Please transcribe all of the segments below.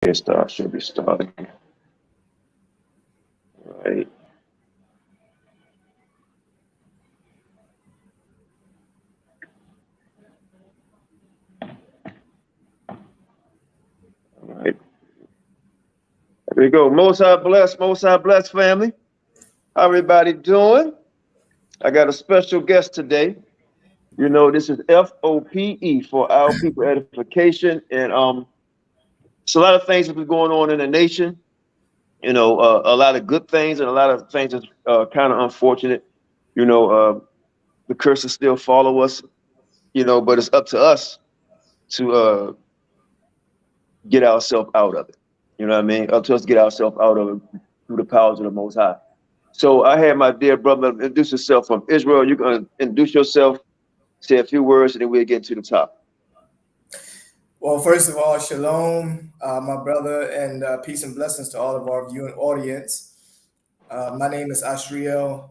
Should be starting. Right. All right. Here we go. Most High bless family. How everybody doing? I got a special guest today. You know, this is F.O.P.E for Our People Edification. And it's a lot of things that been going on in the nation. You know, a lot of good things and a lot of things that's kind of unfortunate. You know, the curses still follow us, you know, but it's up to us to get ourselves out of it. You know what I mean? Up to us to get ourselves out of it through the powers of the Most High. So I had my dear brother introduce himself from Israel. You're going to introduce yourself, say a few words, and then we'll get to the top. Well, first of all, shalom, my brother, and peace and blessings to all of our viewing audience. My name is Ashriel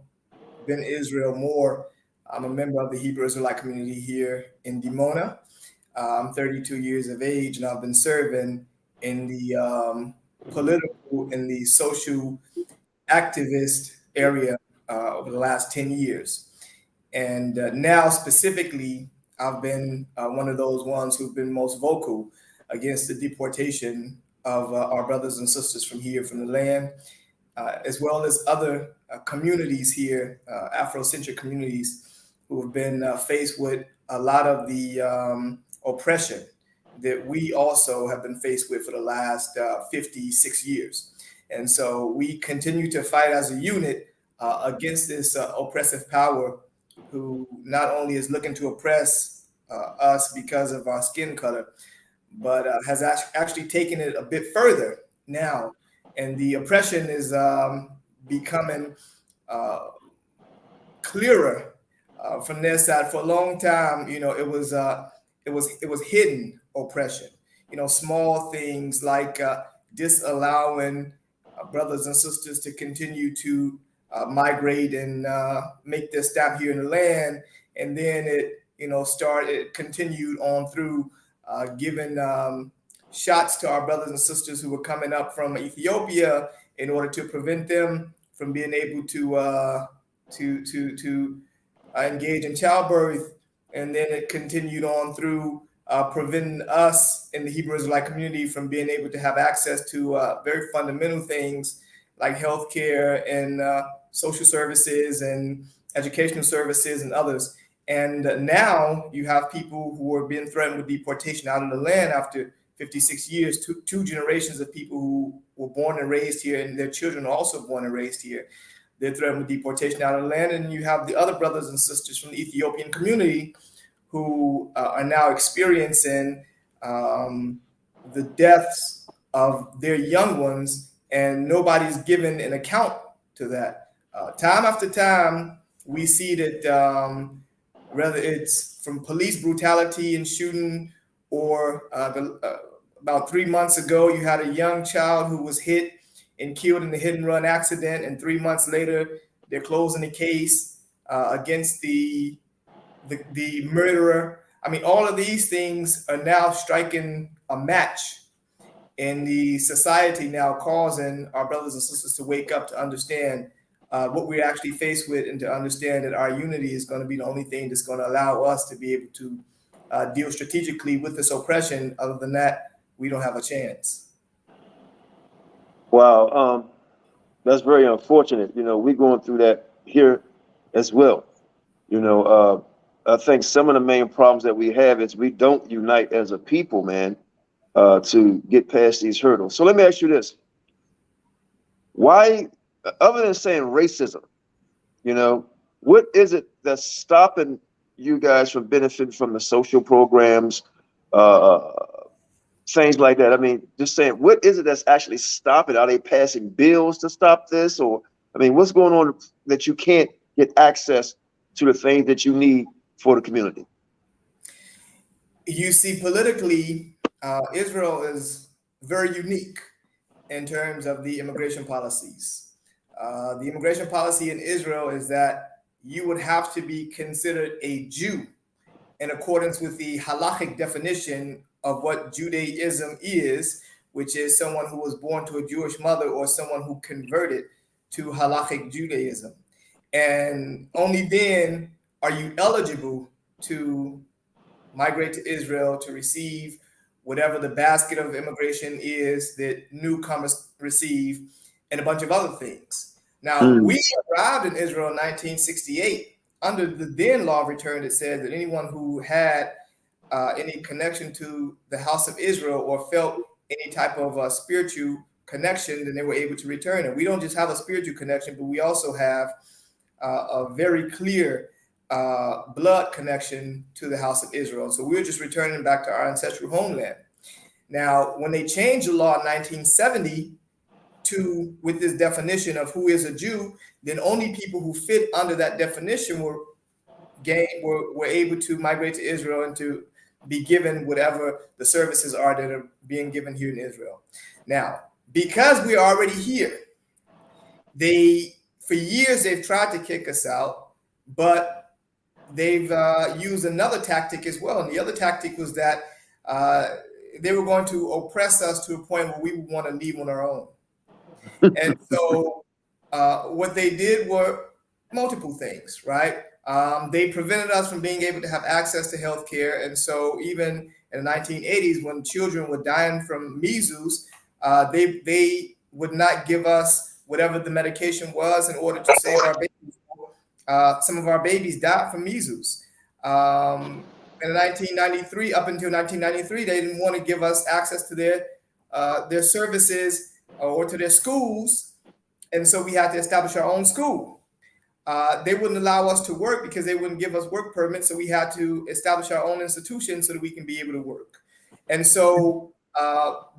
Ben Israel Moore. I'm a member of the Hebrew Israelite community here in Dimona. I'm 32 years of age, and I've been serving in the political and the social activist area over the last 10 years. And now specifically, I've been one of those ones who've been most vocal against the deportation of our brothers and sisters from here, from the land, as well as other communities here, Afrocentric communities, who have been faced with a lot of the oppression that we also have been faced with for the last 56 years. And so we continue to fight as a unit against this oppressive power, who not only is looking to oppress us because of our skin color, but has actually taken it a bit further now. And the oppression is becoming clearer from their side. For a long time, you know, it was hidden oppression. You know, small things like disallowing brothers and sisters to continue to migrate and make their stop here in the land, and then it continued on through giving shots to our brothers and sisters who were coming up from Ethiopia in order to prevent them from being able to engage in childbirth, and then it continued on through preventing us in the Hebrew Israelite community from being able to have access to very fundamental things like healthcare and social services and educational services and others. And now you have people who are being threatened with deportation out of the land after 56 years, two generations of people who were born and raised here, and their children are also born and raised here. They're threatened with deportation out of the land. And you have the other brothers and sisters from the Ethiopian community who are now experiencing the deaths of their young ones, and nobody's given an account to that. Time after time, we see that whether it's from police brutality and shooting, or about 3 months ago, you had a young child who was hit and killed in a hit and run accident, and 3 months later, they're closing the case against the murderer. I mean, all of these things are now striking a match in the society, now causing our brothers and sisters to wake up, to understand what we're actually faced with, and to understand that our unity is going to be the only thing that's going to allow us to be able to deal strategically with this oppression. Other than that, we don't have a chance. Wow, that's very unfortunate. You know, we're going through that here as well. You know, I think some of the main problems that we have is we don't unite as a people, man, to get past these hurdles. So let me ask you this. Why, other than saying racism, you know, what is it that's stopping you guys from benefiting from the social programs, things like that? I mean, just saying, what is it that's actually stopping? Are they passing bills to stop this? Or, I mean, what's going on that you can't get access to the things that you need for the community? You see, politically, Israel is very unique in terms of the immigration policies. The immigration policy in Israel is that you would have to be considered a Jew in accordance with the halachic definition of what Judaism is which is someone who was born to a Jewish mother or someone who converted to halachic Judaism. And only then are you eligible to migrate to Israel to receive whatever the basket of immigration is that newcomers receive, and a bunch of other things. Now, we arrived in Israel in 1968 under the then law of return that said that anyone who had any connection to the house of Israel or felt any type of spiritual connection, then they were able to return. And we don't just have a spiritual connection, but we also have a very clear blood connection to the house of Israel. So we're just returning back to our ancestral homeland. Now, when they changed the law in 1970 with this definition of who is a Jew, then only people who fit under that definition were able to migrate to Israel and to be given whatever the services are that are being given here in Israel. Now, because we're already here, for years they've tried to kick us out, but they've used another tactic as well. And the other tactic was that they were going to oppress us to a point where we would want to leave on our own. And so what they did were multiple things, right? They prevented us from being able to have access to healthcare. And so even in the 1980s, when children were dying from measles, they would not give us whatever the medication was in order to save our babies. Some of our babies died from measles. In 1993, up until 1993, they didn't want to give us access to their services or to their schools. And so we had to establish our own school. They wouldn't allow us to work because they wouldn't give us work permits. So we had to establish our own institution so that we can be able to work. And so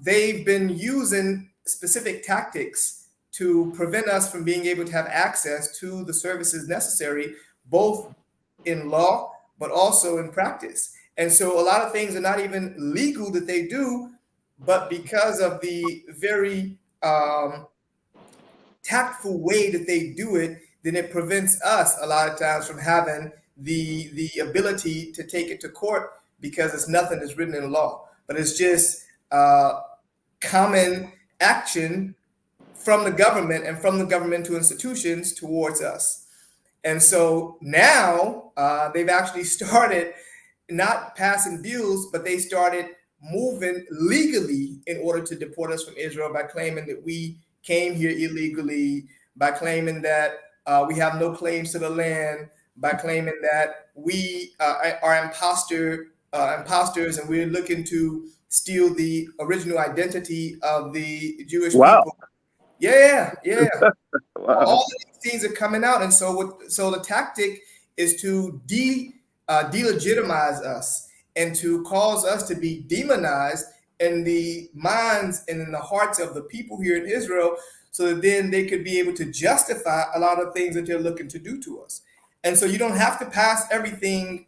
they've been using specific tactics to prevent us from being able to have access to the services necessary, both in law, but also in practice. And so a lot of things are not even legal that they do, but because of the very tactful way that they do it, then it prevents us a lot of times from having the ability to take it to court because it's nothing that's written in law, but it's just common action from the government and from the governmental institutions towards us. And so now they've actually started not passing bills, but they started moving legally in order to deport us from Israel by claiming that we came here illegally, by claiming that we have no claims to the land, by claiming that we are imposters and we're looking to steal the original identity of the Jewish people. Yeah. Wow. All of these things are coming out. And so the tactic is to delegitimize us and to cause us to be demonized in the minds and in the hearts of the people here in Israel, so that then they could be able to justify a lot of things that they're looking to do to us. And so you don't have to pass everything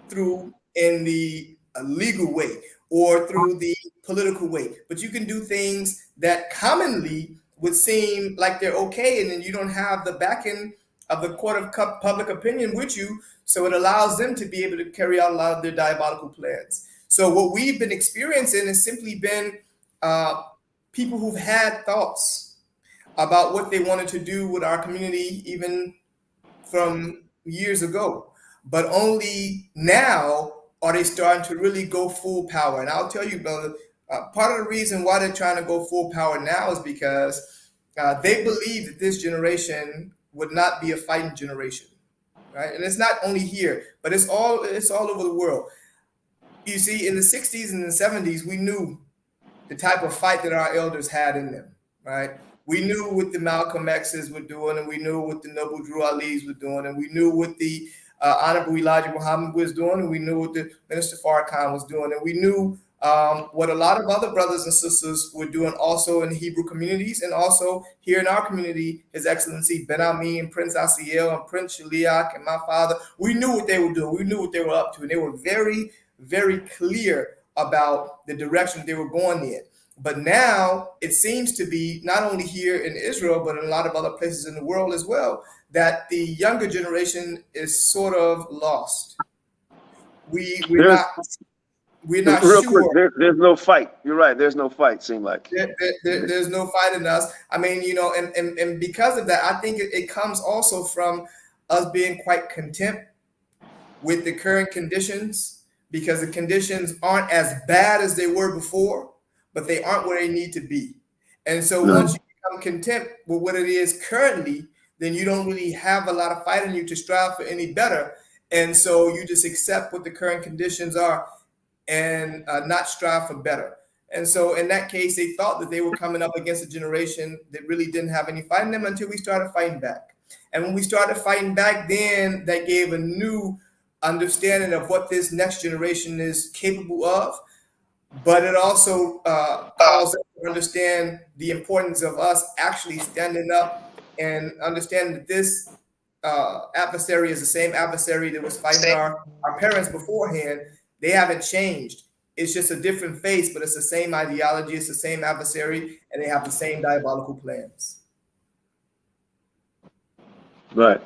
through in the legal way or through the political way, but you can do things that commonly would seem like they're okay, and then you don't have the backing of the court of public opinion with you, so it allows them to be able to carry out a lot of their diabolical plans. So what we've been experiencing has simply been people who've had thoughts about what they wanted to do with our community even from years ago, but only now are they starting to really go full power. And I'll tell you, brother, part of the reason why they're trying to go full power now is because they believe that this generation would not be a fighting generation, right? And it's not only here, but it's all over the world. You see, in the 60s and the 70s, we knew the type of fight that our elders had in them, right? We knew what the Malcolm X's were doing, and we knew what the Noble Drew Ali's were doing, and we knew what the Honorable Elijah Muhammad was doing, and we knew what the Minister Farrakhan was doing, and we knew what a lot of other brothers and sisters were doing also in the Hebrew communities, and also here in our community, His Excellency Ben Ami and Prince Asiel and Prince Shaliak and my father. We knew what they were doing. We knew what they were up to, and they were very, very clear about the direction they were going in. But now it seems to be not only here in Israel, but in a lot of other places in the world as well, that the younger generation is sort of lost. We're not we're not Real quick, sure. there's no fight. You're right. There's no fight. Seem like There's no fight in us. I mean, you know, and because of that, I think it comes also from us being quite content with the current conditions, because the conditions aren't as bad as they were before, but they aren't where they need to be. And so no. once you become content with what it is currently, then you don't really have a lot of fight in you to strive for any better. And so you just accept what the current conditions are and not strive for better. And so in that case, they thought that they were coming up against a generation that really didn't have any fight in them until we started fighting back. And when we started fighting back, then that gave a new understanding of what this next generation is capable of. But it also caused us to understand the importance of us actually standing up and understanding that this adversary is the same adversary that was fighting our parents beforehand. They haven't changed. It's just a different face, but it's the same ideology, it's the same adversary, and they have the same diabolical plans. Right.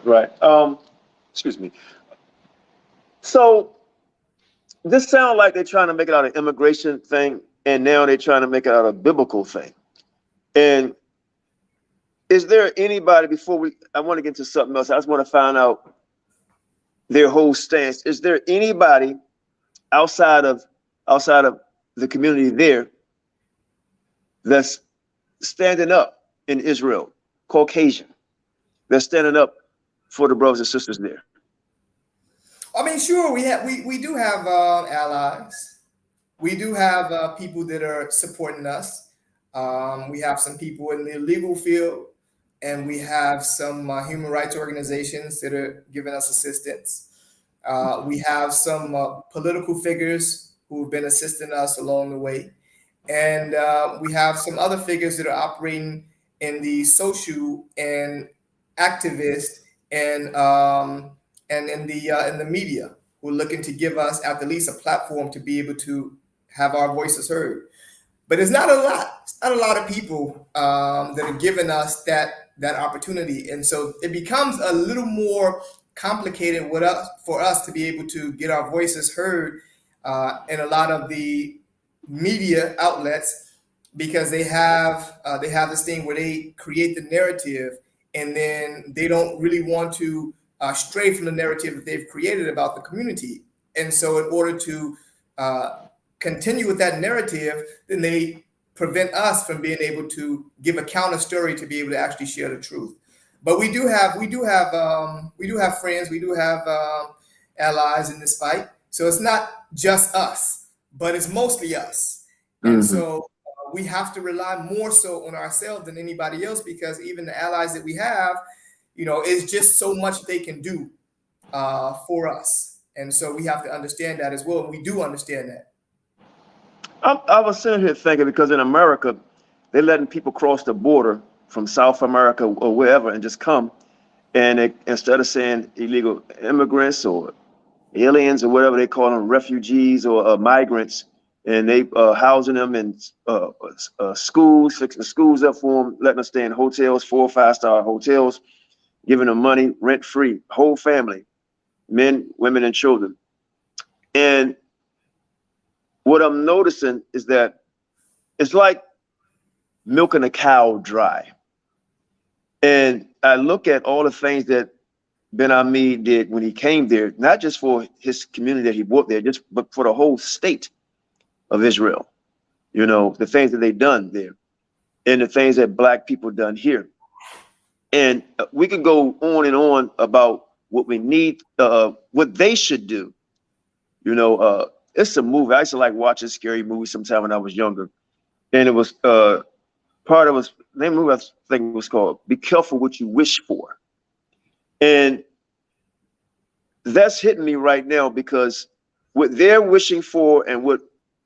Excuse me. So this sounds like they're trying to make it out an immigration thing, and now they're trying to make it out a biblical thing. And is there anybody, I want to get into something else. I just want to find out their whole stance. Is there anybody outside of the community there that's standing up in Israel, Caucasian, that's standing up for the brothers and sisters there? I mean, sure, we do have allies. We do have people that are supporting us. We have some people in the legal field, and we have some human rights organizations that are giving us assistance. We have some political figures who have been assisting us along the way. And we have some other figures that are operating in the social and activist and in the media, who are looking to give us at the least a platform to be able to have our voices heard. But it's not a lot. It's not a lot of people that are giving us that opportunity, and so it becomes a little more complicated for us to be able to get our voices heard in a lot of the media outlets, because they have this thing where they create the narrative, and then they don't really want to stray from the narrative that they've created about the community. And so in order to continue with that narrative, then they prevent us from being able to give a counter story to be able to actually share the truth. But we do have friends, we do have allies in this fight. So it's not just us, but it's mostly us. And so we have to rely more so on ourselves than anybody else, because even the allies that we have, you know, it's just so much they can do for us. And so we have to understand that as well. And we do understand that. I was sitting here thinking, because in America, they're letting people cross the border from South America or wherever and just come. And instead of saying illegal immigrants or aliens or whatever they call them, refugees or migrants, and they housing them in schools, fixing schools up for them, letting them stay in hotels, 4 or 5 star hotels, giving them money, rent free, whole family, men, women, and children. And what I'm noticing is that it's like milking a cow dry. And I look at all the things that Ben Ami did when he came there, not just for his community that he brought there, but for the whole state of Israel. You know, the things that they've done there and the things that Black people done here. And we could go on and on about what we need, what they should do. You know, it's a movie. I used to like watching scary movies sometime when I was younger. And it was part of the name of the movie, I think it was called Be Careful What You Wish For. And that's hitting me right now, because what they're wishing for and what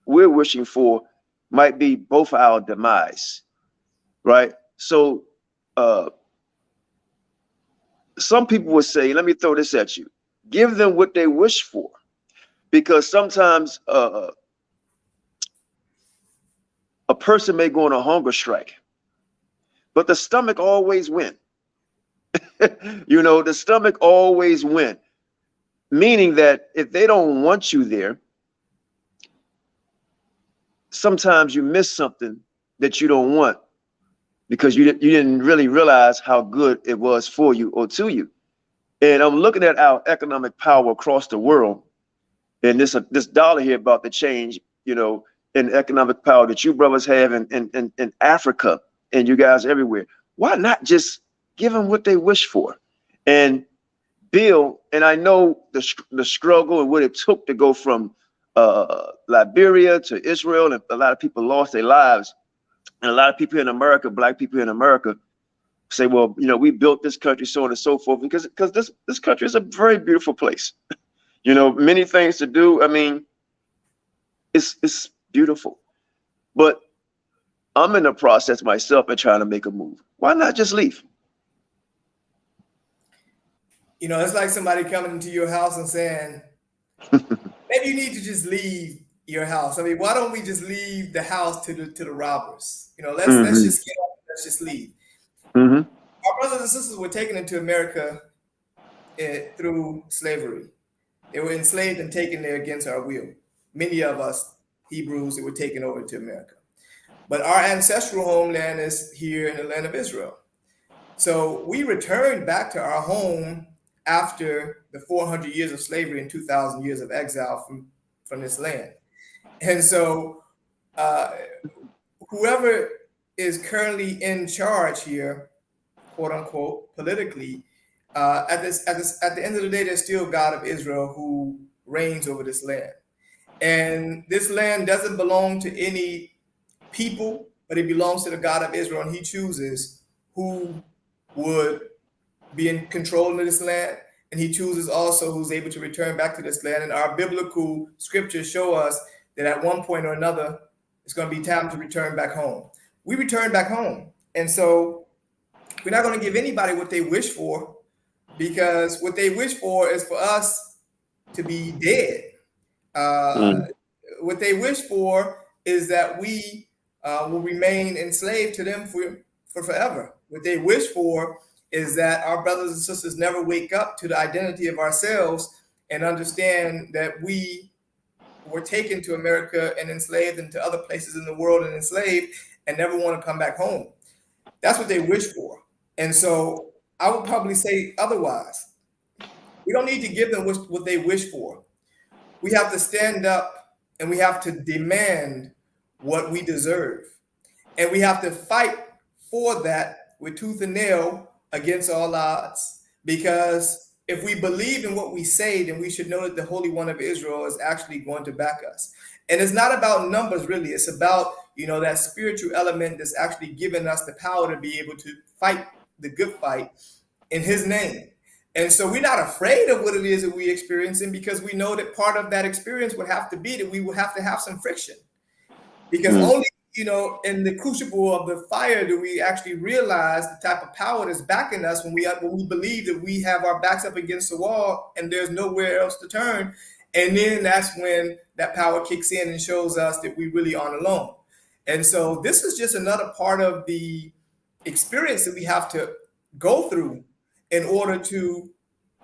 we're wishing for might be both our demise, right? So some people would say, let me throw this at you, give them what they wish for, because sometimes a person may go on a hunger strike, but the stomach always wins. You know, the stomach always wins, meaning that if they don't want you there, sometimes you miss something that you don't want because you didn't really realize how good it was for you or to you. And I'm looking at our economic power across the world, and this dollar here about to change, in economic power that you brothers have in Africa and you guys everywhere. Why not just give them what they wish for and build? And I know the struggle and what it took to go from Liberia to Israel, and a lot of people lost their lives. And a lot of people in America, black people in America, say, well, we built this country, so on and so forth, because this country is a very beautiful place. Many things to do. I mean, it's beautiful. But I'm in the process myself of trying to make a move. Why not just leave? It's like somebody coming into your house and saying, maybe you need to just leave your house. I mean, why don't we just leave the house to the robbers? Let's just get up, let's just leave. Mm-hmm. Our brothers and sisters were taken into America through slavery. They were enslaved and taken there against our will. Many of us Hebrews that were taken over to America. But our ancestral homeland is here in the land of Israel. So we returned back to our home after the 400 years of slavery and 2,000 years of exile from this land. And so whoever is currently in charge here, quote unquote, politically, at the end of the day, there's still God of Israel who reigns over this land. And this land doesn't belong to any people, but it belongs to the God of Israel, and he chooses who would be in control of this land, and he chooses also who's able to return back to this land. And our biblical scriptures show us that at one point or another, it's going to be time to return back home. We return back home. And so we're not going to give anybody what they wish for, because what they wish for is for us to be dead. What they wish for is that we will remain enslaved to them for forever. What they wish for is that our brothers and sisters never wake up to the identity of ourselves and understand that we were taken to America and enslaved, and to other places in the world and enslaved, and never want to come back home. That's what they wish for. And so I would probably say otherwise. We don't need to give them what they wish for. We have to stand up and we have to demand what we deserve. And we have to fight for that with tooth and nail against all odds. Because if we believe in what we say, then we should know that the Holy One of Israel is actually going to back us. And it's not about numbers, really. It's about, that spiritual element that's actually giving us the power to be able to fight the good fight in his name. And so we're not afraid of what it is that we're experiencing, because we know that part of that experience would have to be that we will have to have some friction. Because only, in the crucible of the fire do we actually realize the type of power that's backing us when we believe that we have our backs up against the wall and there's nowhere else to turn. And then that's when that power kicks in and shows us that we really aren't alone. And so this is just another part of the experience that we have to go through in order to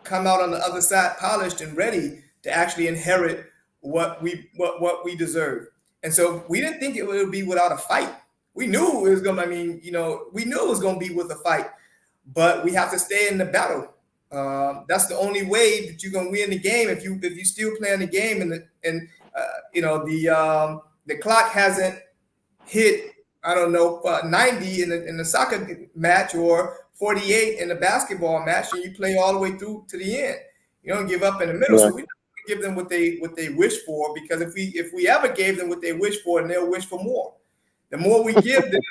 come out on the other side polished and ready to actually inherit what we deserve. And so we didn't think it would be without a fight. We knew it was going to, we knew it was going to be with a fight, but we have to stay in the battle. That's the only way that you're going to win the game. If you still playing the game and the clock hasn't hit, 90 in the soccer match or 48 in the basketball match, and you play all the way through to the end. You don't give up in the middle. Yeah. So we give them what they wish for, because if we ever gave them what they wish for, and they'll wish for more. The more we give them,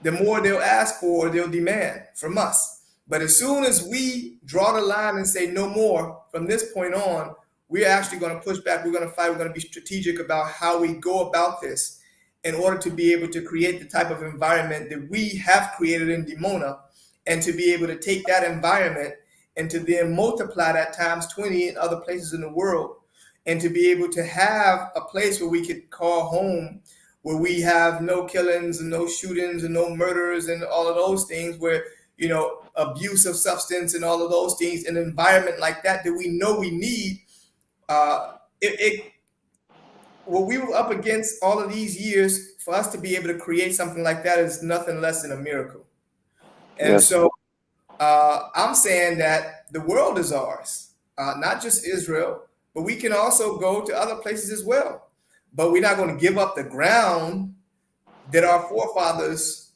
the more they'll ask for, they'll demand from us. But as soon as we draw the line and say no more from this point on, we're actually going to push back. We're going to fight. We're going to be strategic about how we go about this in order to be able to create the type of environment that we have created in Dimona, and to be able to take that environment and to then multiply that times 20 in other places in the world, and to be able to have a place where we could call home, where we have no killings and no shootings and no murders and all of those things, where, abuse of substance and all of those things, an environment like that we know we need. what we were up against all of these years, for us to be able to create something like that is nothing less than a miracle. And Yes. so I'm saying that the world is ours, not just Israel, but we can also go to other places as well. But we're not going to give up the ground that our forefathers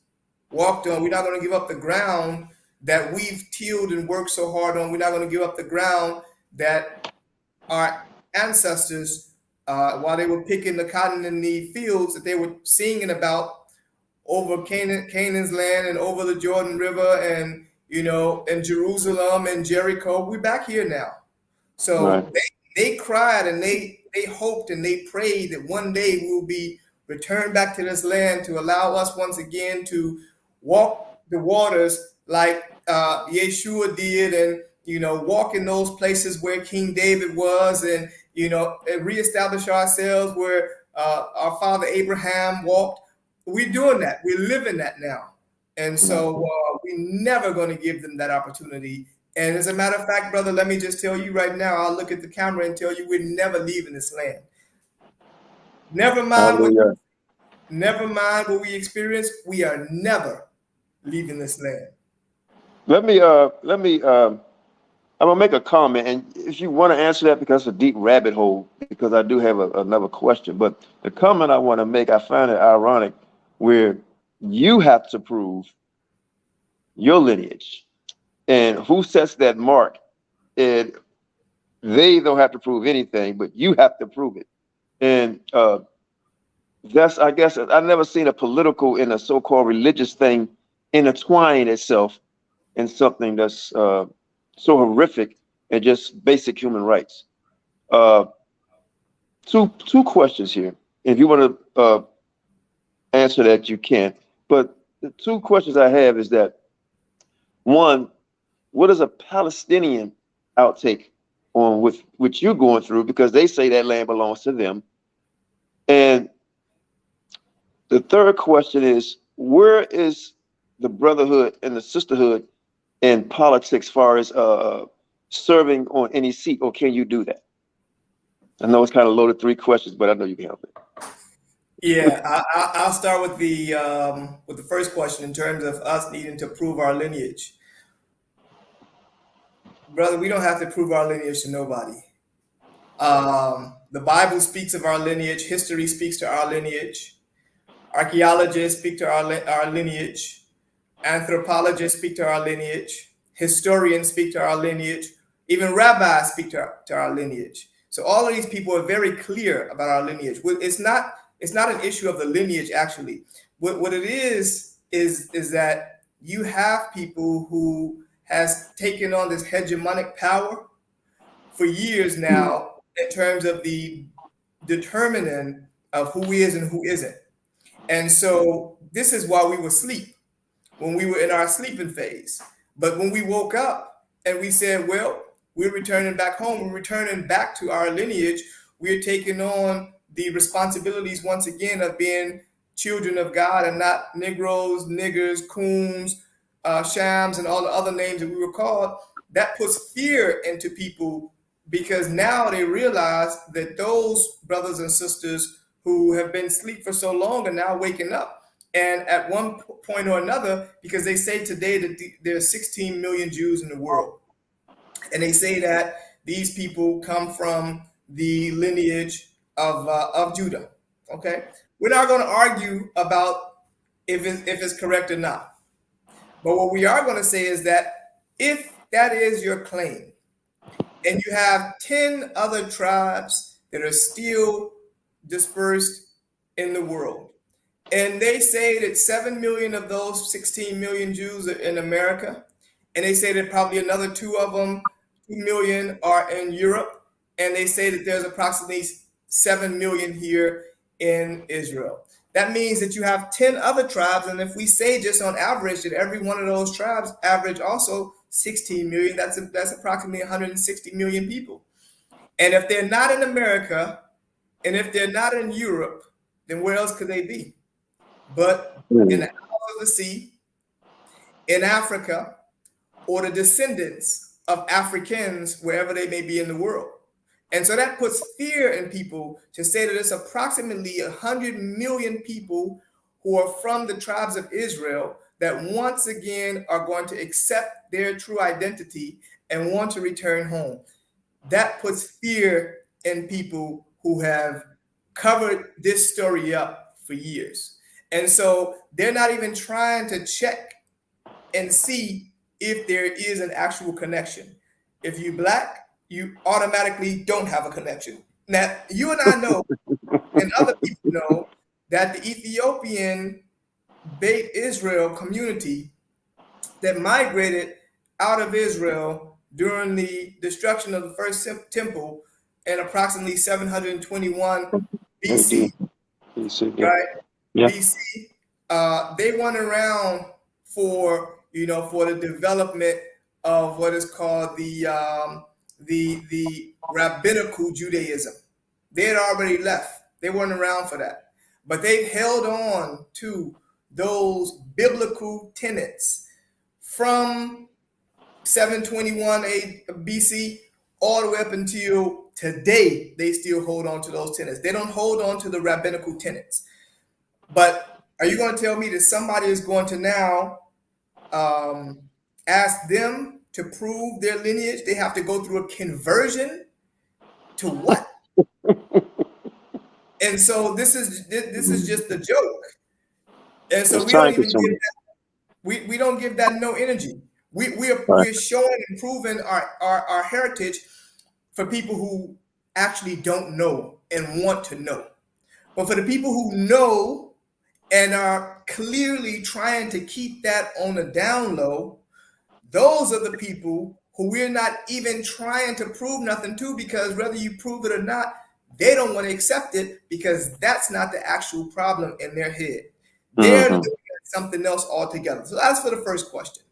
walked on. We're not going to give up the ground that we've tilled and worked so hard on. We're not going to give up the ground that our ancestors, while they were picking the cotton in the fields, that they were singing about over Canaan's land and over the Jordan River and, you know, in Jerusalem and Jericho. We're back here now. So Right. they cried and they hoped and they prayed that one day we'll be returned back to this land to allow us once again to walk the waters like Yeshua did, and, you know, walk in those places where King David was, and, you know, and reestablish ourselves where our father Abraham walked. We're doing that. We're living that now. And so we're never going to give them that opportunity. And as a matter of fact, brother, let me just tell you right now, I'll look at the camera and tell you we're never leaving this land. Never mind what we experience, we are never leaving this land. I'm gonna make a comment, and if you want to answer that, because it's a deep rabbit hole, because I do have another question. But the comment I want to make, I find it ironic, where you have to prove your lineage, and who sets that mark, and they don't have to prove anything, but you have to prove it. And that's, I guess, I've never seen a political and a so-called religious thing intertwine itself in something that's so horrific and just basic human rights. Two questions here. If you want to answer that, you can. But the two questions I have is that, one, what is a Palestinian outtake on with what you're going through, because they say that land belongs to them? And the third question is, where is the brotherhood and the sisterhood in politics, as far as serving on any seat, or can you do that? I know it's kind of loaded, three questions, but I know you can help it. Yeah, I'll start with the first question in terms of us needing to prove our lineage. Brother, we don't have to prove our lineage to nobody. The Bible speaks of our lineage. History speaks to our lineage. Archaeologists speak to our lineage. Anthropologists speak to our lineage. Historians speak to our lineage. Even rabbis speak to our lineage. So all of these people are very clear about our lineage. It's not an issue of the lineage, actually. What it is that you have people who has taken on this hegemonic power for years now in terms of the determining of who is and who isn't. And so this is why we were asleep, when we were in our sleeping phase. But when we woke up and we said, well, we're returning back home, we're returning back to our lineage, we're taking on the responsibilities once again of being children of God and not Negroes, niggers, coons, shams, and all the other names that we were called. That puts fear into people, because now they realize that those brothers and sisters who have been asleep for so long are now waking up. And at one point or another, because they say today that there are 16 million Jews in the world, and they say that these people come from the lineage of Judah. Okay, we're not going to argue about if it's correct or not, but what we are going to say is that if that is your claim, and you have 10 other tribes that are still dispersed in the world, and they say that 7 million of those 16 million Jews are in America, and they say that probably another 2 million are in Europe, and they say that there's approximately 7 million here in Israel. That means that you have 10 other tribes, and if we say just on average that every one of those tribes average also 16 million, that's approximately 160 million people. And if they're not in America, and if they're not in Europe, then where else could they be? But in the Isles of the Sea, in Africa, or the descendants of Africans, wherever they may be in the world. And so that puts fear in people to say that it's approximately 100 million people who are from the tribes of Israel that once again are going to accept their true identity and want to return home. That puts fear in people who have covered this story up for years. And so they're not even trying to check and see if there is an actual connection. If you're Black, you automatically don't have a connection. Now, you and I know, and other people know, that the Ethiopian Beit Israel community that migrated out of Israel during the destruction of the first temple in approximately 721 BC, right? Yeah. BC, they went around for the development of what is called the rabbinical Judaism. They had already left. They weren't around for that, but they held on to those biblical tenets from 721 BC all the way up until today. They still hold on to those tenets. They don't hold on to the rabbinical tenets. But are you going to tell me that somebody is going to now ask them to prove their lineage? They have to go through a conversion to what? And so this is just a joke. And so we don't even give that, we don't give that no energy. We're showing and proving our heritage for people who actually don't know and want to know. But for the people who know and are clearly trying to keep that on the down low, those are the people who we're not even trying to prove nothing to, because whether you prove it or not, they don't want to accept it because that's not the actual problem in their head. They're looking at something else altogether. So that's for the first question.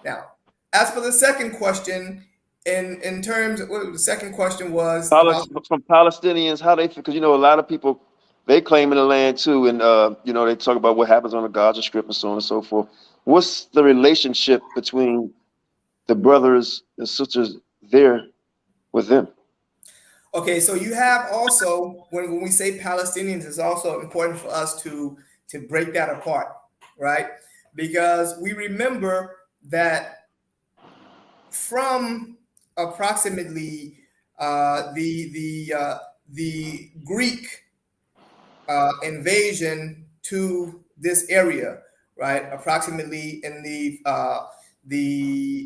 Now, as for the second question, in terms of what the second question was from Palestinians, how they, because a lot of people, they claim in the land too, and they talk about what happens on the Gaza Strip and so on and so forth. What's the relationship between the brothers and sisters there with them? Okay, so you have also, when we say Palestinians, it's also important for us to break that apart, right? Because we remember that from approximately the Greek invasion to this area, right? Approximately in the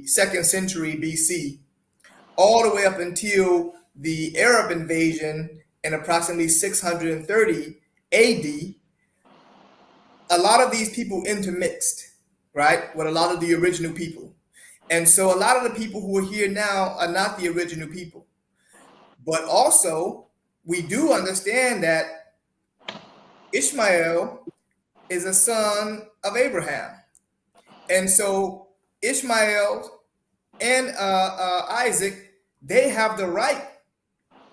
2nd century BC, all the way up until the Arab invasion in approximately 630 AD, a lot of these people intermixed, right, with a lot of the original people. And so a lot of the people who are here now are not the original people. But also, we do understand that Ishmael is a son of Abraham. And so Ishmael and Isaac, they have the right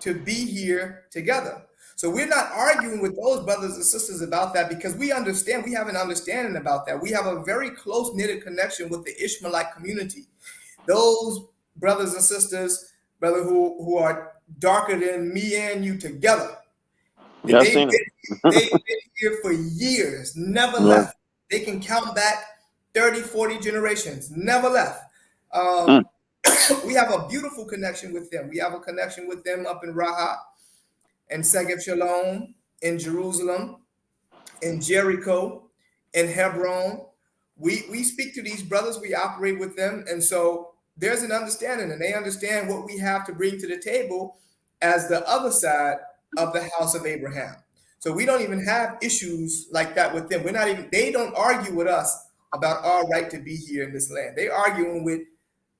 to be here together. So we're not arguing with those brothers and sisters about that, because we understand, we have an understanding about that. We have a very close-knit connection with the Ishmaelite community. Those brothers and sisters, brother, who are darker than me and you together. Yeah, they've been here for years, never left. They can count back 30, 40 generations, never left. We have a beautiful connection with them. We have a connection with them up in Rahat, in Segeb Shalom, in Jerusalem, in Jericho, in Hebron. We speak to these brothers, we operate with them. And so there's an understanding, and they understand what we have to bring to the table as the other side of the house of Abraham. So we don't even have issues like that with them. They don't argue with us about our right to be here in this land. They're arguing with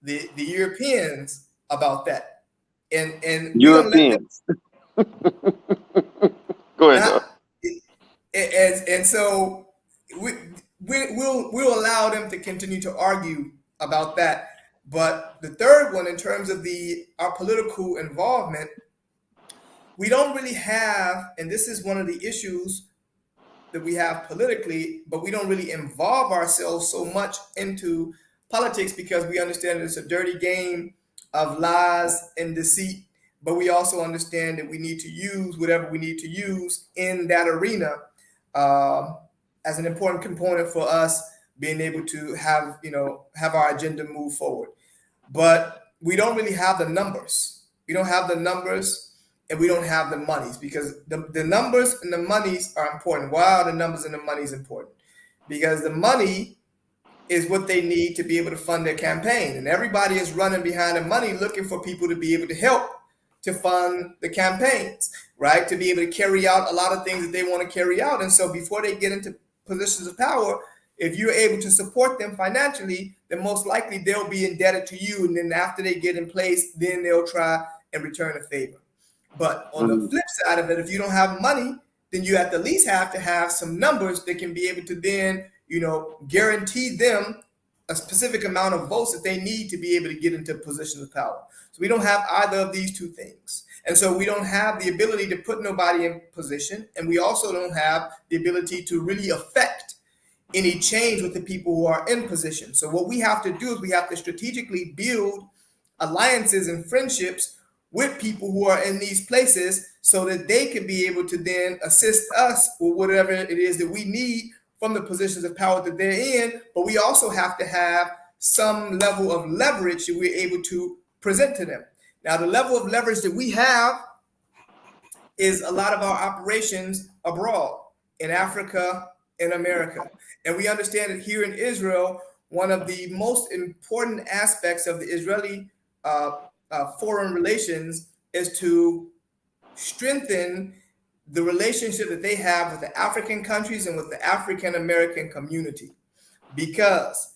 the Europeans about that. And Europeans. Go ahead. And so we'll allow them to continue to argue about that. But the third one, in terms of our political involvement, we don't really have, and this is one of the issues that we have politically, but we don't really involve ourselves so much into politics because we understand it's a dirty game of lies and deceit but we also understand that we need to use whatever we need to use in that arena as an important component for us being able to have our agenda move forward. But we don't really have the numbers. We don't have the numbers, and we don't have the monies, because the numbers and the monies are important. Why are the numbers and the monies important? Because the money is what they need to be able to fund their campaign, and everybody is running behind the money looking for people to be able to help to fund the campaigns, right? To be able to carry out a lot of things that they want to carry out. And so before they get into positions of power, if you're able to support them financially, then most likely they'll be indebted to you. And then after they get in place, then they'll try and return a favor. But on the flip side of it, if you don't have money, then you at the least have to have some numbers that can be able to then, guarantee them a specific amount of votes that they need to be able to get into positions of power. So we don't have either of these two things. And so we don't have the ability to put nobody in position. And we also don't have the ability to really affect any change with the people who are in position. So what we have to do is we have to strategically build alliances and friendships with people who are in these places so that they can be able to then assist us with whatever it is that we need from the positions of power that they're in. But we also have to have some level of leverage that we're able to present to them. Now, the level of leverage that we have is a lot of our operations abroad, in Africa, in America. And we understand that here in Israel, one of the most important aspects of the Israeli foreign relations is to strengthen the relationship that they have with the African countries and with the African American community. Because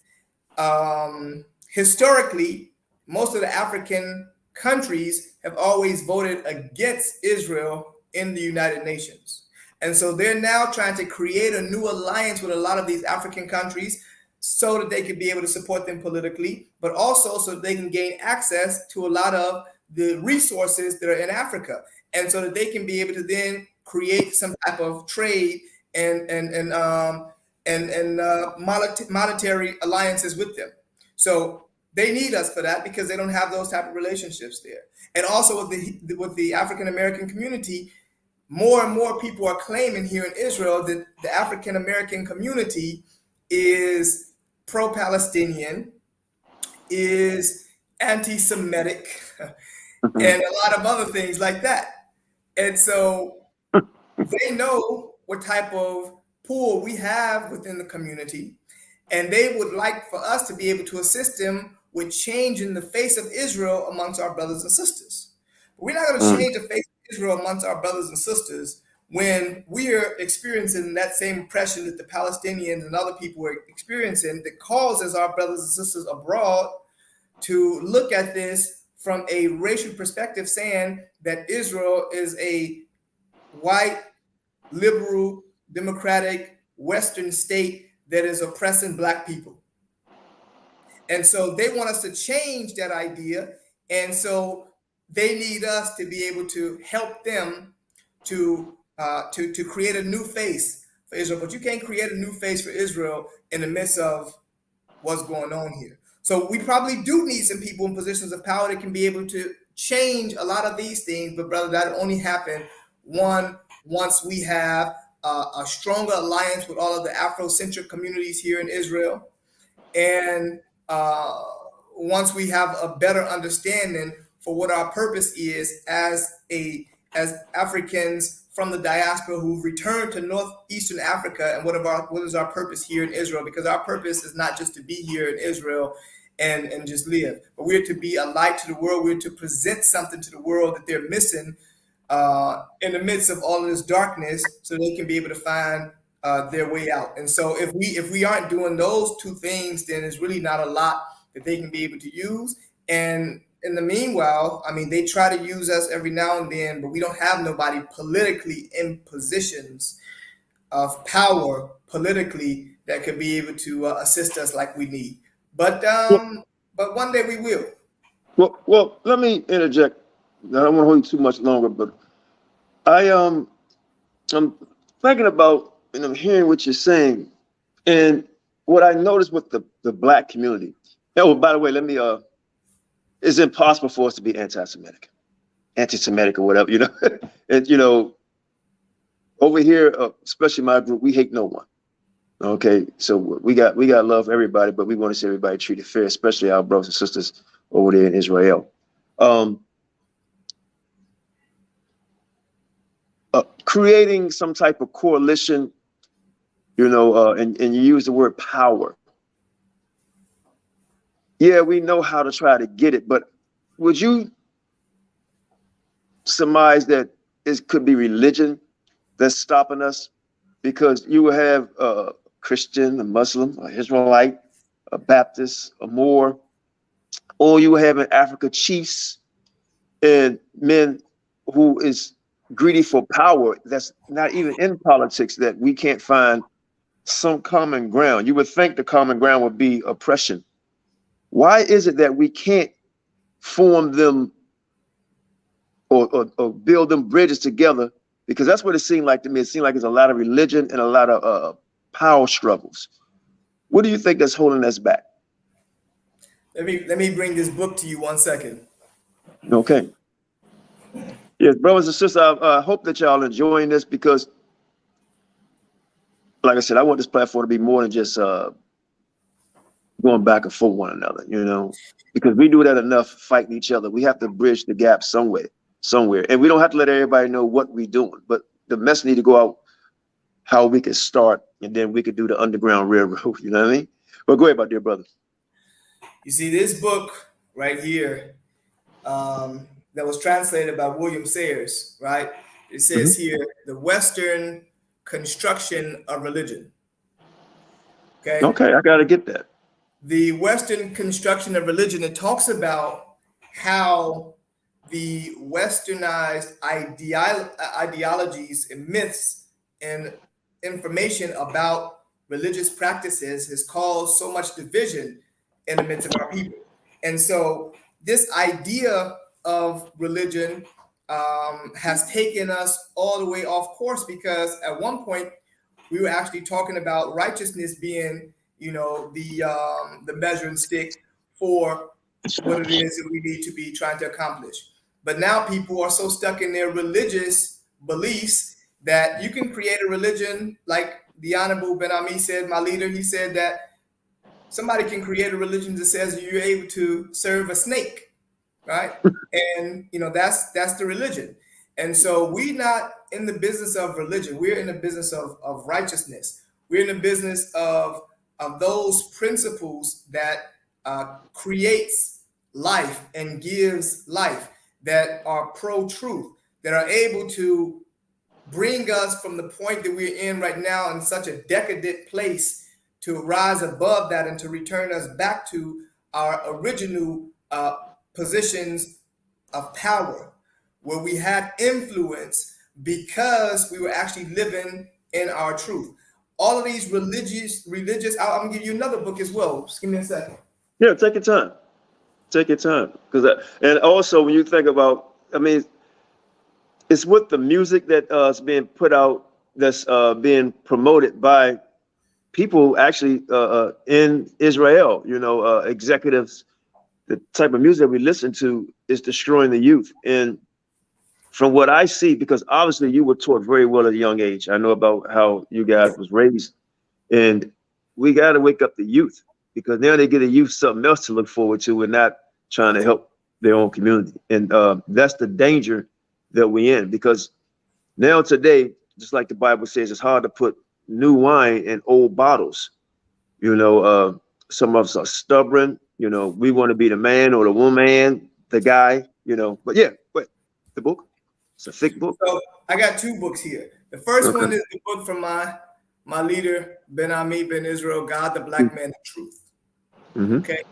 historically, most of the African countries have always voted against Israel in the United Nations. And so they're now trying to create a new alliance with a lot of these African countries so that they can be able to support them politically, but also so that they can gain access to a lot of the resources that are in Africa. And so that they can be able to then create some type of trade and monetary alliances with them. So they need us for that because they don't have those type of relationships there. And also with the African American community, more and more people are claiming here in Israel that the African American community is pro-Palestinian, is anti-Semitic, and a lot of other things like that. And so they know what type of pool we have within the community, and they would like for us to be able to assist them with changing the face of Israel amongst our brothers and sisters. But we're not going to change the face of Israel amongst our brothers and sisters when we're experiencing that same oppression that the Palestinians and other people are experiencing, that causes our brothers and sisters abroad to look at this from a racial perspective, saying that Israel is a white, liberal, democratic, Western state that is oppressing Black people. And so they want us to change that idea. And so they need us to be able to help them to create a new face for Israel. But you can't create a new face for Israel in the midst of what's going on here. So we probably do need some people in positions of power that can be able to change a lot of these things. But brother, that only happen once we have a stronger alliance with all of the Afrocentric communities here in Israel. And once we have a better understanding for what our purpose is as Africans from the diaspora who've returned to Northeastern Africa, and what is our purpose here in Israel? Because our purpose is not just to be here in Israel and just live, but we're to be a light to the world. We're to present something to the world that they're missing in the midst of all of this darkness, so they can be able to find their way out. And so if we aren't doing those two things, then it's really not a lot that they can be able to use. And in the meanwhile, I mean, they try to use us every now and then, but we don't have nobody politically in positions of power politically that could be able to assist us like we need. But one day we will. Well, let me interject. I don't want to hold you too much longer, but I'm thinking about, and I'm hearing what you're saying, and what I noticed with the Black community. Oh, by the way, it's impossible for us to be anti-Semitic. anti-Semitic or whatever, you know. And, you know, over here, especially my group, we hate no one. Okay, so we got love for everybody, but we want to see everybody treated fair, especially our brothers and sisters over there in Israel. Creating some type of coalition, you know, and you use the word power. Yeah, we know how to try to get it, but would you surmise that it could be religion that's stopping us? Because you will have a Christian, a Muslim, an Israelite, a Baptist, a Moor, or you will have in Africa chiefs and men who is greedy for power that's not even in politics, that we can't find some common ground. You would think the common ground would be oppression. Why is it that we can't form them or build them bridges together? Because that's what it seemed like to me. It seemed like there's a lot of religion and a lot of power struggles. What do you think that's holding us back? Let me bring this book to you 1 second. Okay. Yes, brothers and sisters, I hope that y'all enjoying this, because, like I said, I want this platform to be more than just going back and forth one another, you know, because we do that enough fighting each other. We have to bridge the gap somewhere. And we don't have to let everybody know what we're doing, but the message need to go out how we can start, and then we could do the Underground Railroad, you know what I mean? But go ahead, my dear brother. You see, this book right here, that was translated by William Sayers, right? It says here, The Western Construction of Religion. Okay, I got to get that. The Western Construction of Religion, it talks about how the westernized ideologies and myths and information about religious practices has caused so much division in the midst of our people. And so this idea of religion has taken us all the way off course, because at one point we were actually talking about righteousness being, you know, the measuring stick for what it is that we need to be trying to accomplish. But now people are so stuck in their religious beliefs that you can create a religion, like the Honorable Ben Ami said, my leader, he said that somebody can create a religion that says you're able to serve a snake, right? And, you know, that's the religion. And so we're not in the business of religion. We're in the business of righteousness. We're in the business of those principles that creates life and gives life, that are pro-truth, that are able to bring us from the point that we're in right now in such a decadent place to rise above that and to return us back to our original positions of power, where we had influence because we were actually living in our truth. All of these religious, I'm gonna give you another book as well. Just give me a second. Yeah, take your time. Take your time. And also when you think about, I mean, it's with the music that is being put out, that's being promoted by people actually in Israel, you know, executives. The type of music that we listen to is destroying the youth. And from what I see, because obviously you were taught very well at a young age, I know about how you guys was raised, and we got to wake up the youth, because now they get a youth something else to look forward to and not trying to help their own community. And that's the danger that we're in, because now today, just like the Bible says, it's hard to put new wine in old bottles. You know, some of us are stubborn. You know, we want to be the man or the woman, the guy, you know. But yeah, but the book, it's a thick book. So I got two books here. The first one is the book from my leader, Ben Ami, Ben Israel, God, the Black Man and Truth. Okay.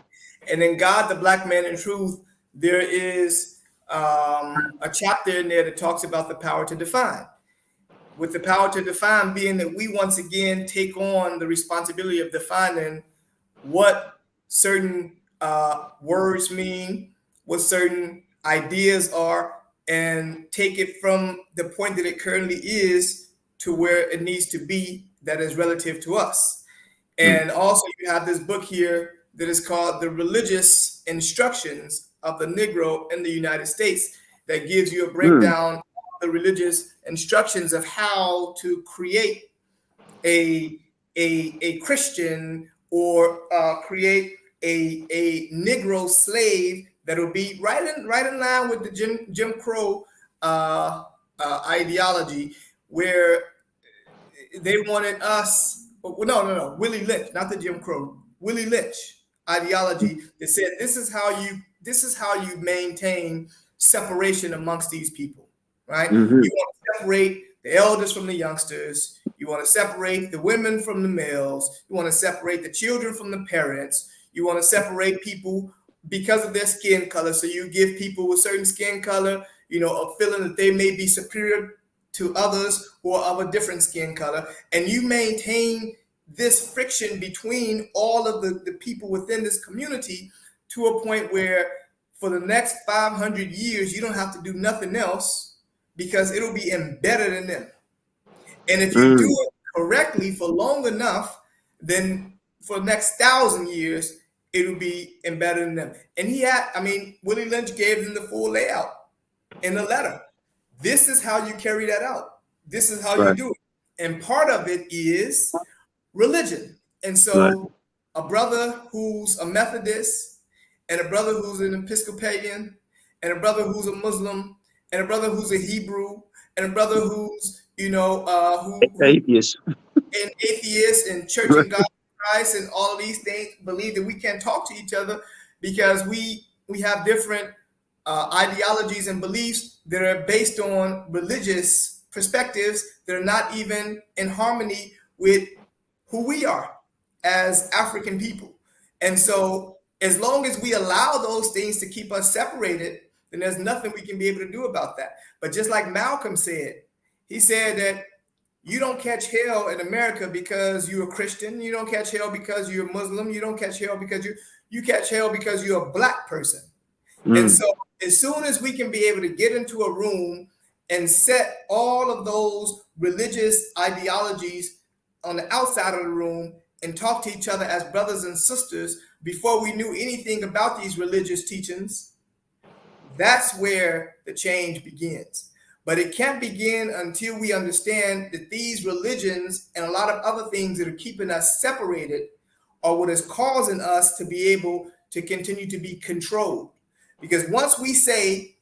And in God, the Black Man and Truth, there is a chapter in there that talks about the power to define. With the power to define being that we once again take on the responsibility of defining what certain words mean, what certain ideas are, and take it from the point that it currently is to where it needs to be, that is relative to us. And also you have this book here that is called The Religious Instructions of the Negro in the United States. that gives you a breakdown of the religious instructions of how to create a Christian or create a Negro slave that will be right in line with the Jim Crow ideology, where they wanted us. No, Willie Lynch, not the Jim Crow. Willie Lynch ideology that said this is how you maintain separation amongst these people, right? You want to separate the elders from the youngsters. You want to separate the women from the males. You want to separate the children from the parents. You want to separate people because of their skin color. So you give people with certain skin color, a feeling that they may be superior to others who are of a different skin color. And you maintain this friction between all of the people within this community to a point where for the next 500 years, you don't have to do nothing else because it'll be embedded in them. And if you do it correctly for long enough, then for the next 1,000 years, it'll be embedded in them. And Willie Lynch gave them the full layout in the letter. This is how you carry that out. This is how you do it. And part of it is religion. And so a brother who's a Methodist, and a brother who's an Episcopalian, and a brother who's a Muslim, and a brother who's a Hebrew, and a brother who's atheist, and atheist, and Church of God Christ, and all of these things believe that we can't talk to each other because we have different ideologies and beliefs that are based on religious perspectives that are not even in harmony with who we are as African people. And so as long as we allow those things to keep us separated, then there's nothing we can be able to do about that. But just like Malcolm said, he said that you don't catch hell in America because you're a Christian. You don't catch hell because you're a Muslim. You don't catch hell because you catch hell because you're a Black person. And so as soon as we can be able to get into a room and set all of those religious ideologies on the outside of the room and talk to each other as brothers and sisters before we knew anything about these religious teachings, that's where the change begins. But it can't begin until we understand that these religions and a lot of other things that are keeping us separated are what is causing us to be able to continue to be controlled. Because once we say,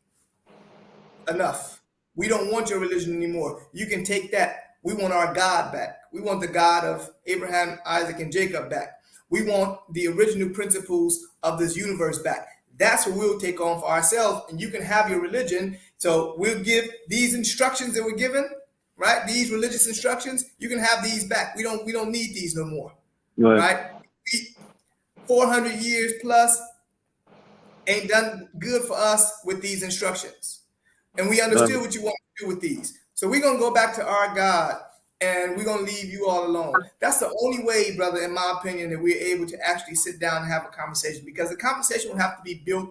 enough, we don't want your religion anymore, you can take that. We want our God back. We want the God of Abraham, Isaac, and Jacob back. We want the original principles of this universe back. That's what we'll take on for ourselves, and you can have your religion. So we'll give these instructions that we're given, right? These religious instructions, you can have these back. We don't need these no more, right? 400 years plus ain't done good for us with these instructions. And we understood what you want to do with these. So we're going to go back to our God, and we're going to leave you all alone. That's the only way, brother, in my opinion, that we're able to actually sit down and have a conversation, because the conversation will have to be built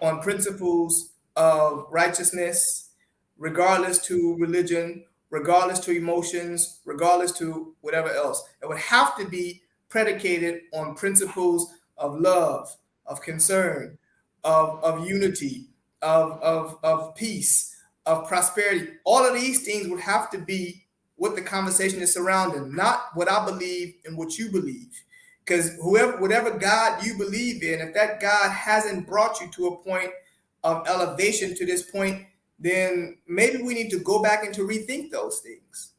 on principles of righteousness, regardless to religion, regardless to emotions, regardless to whatever else. It would have to be predicated on principles of love, of concern, of unity, of peace, of prosperity. All of these things would have to be what the conversation is surrounding, not what I believe and what you believe. Because whatever God you believe in, if that God hasn't brought you to a point of elevation to this point, then maybe we need to go back and to rethink those things.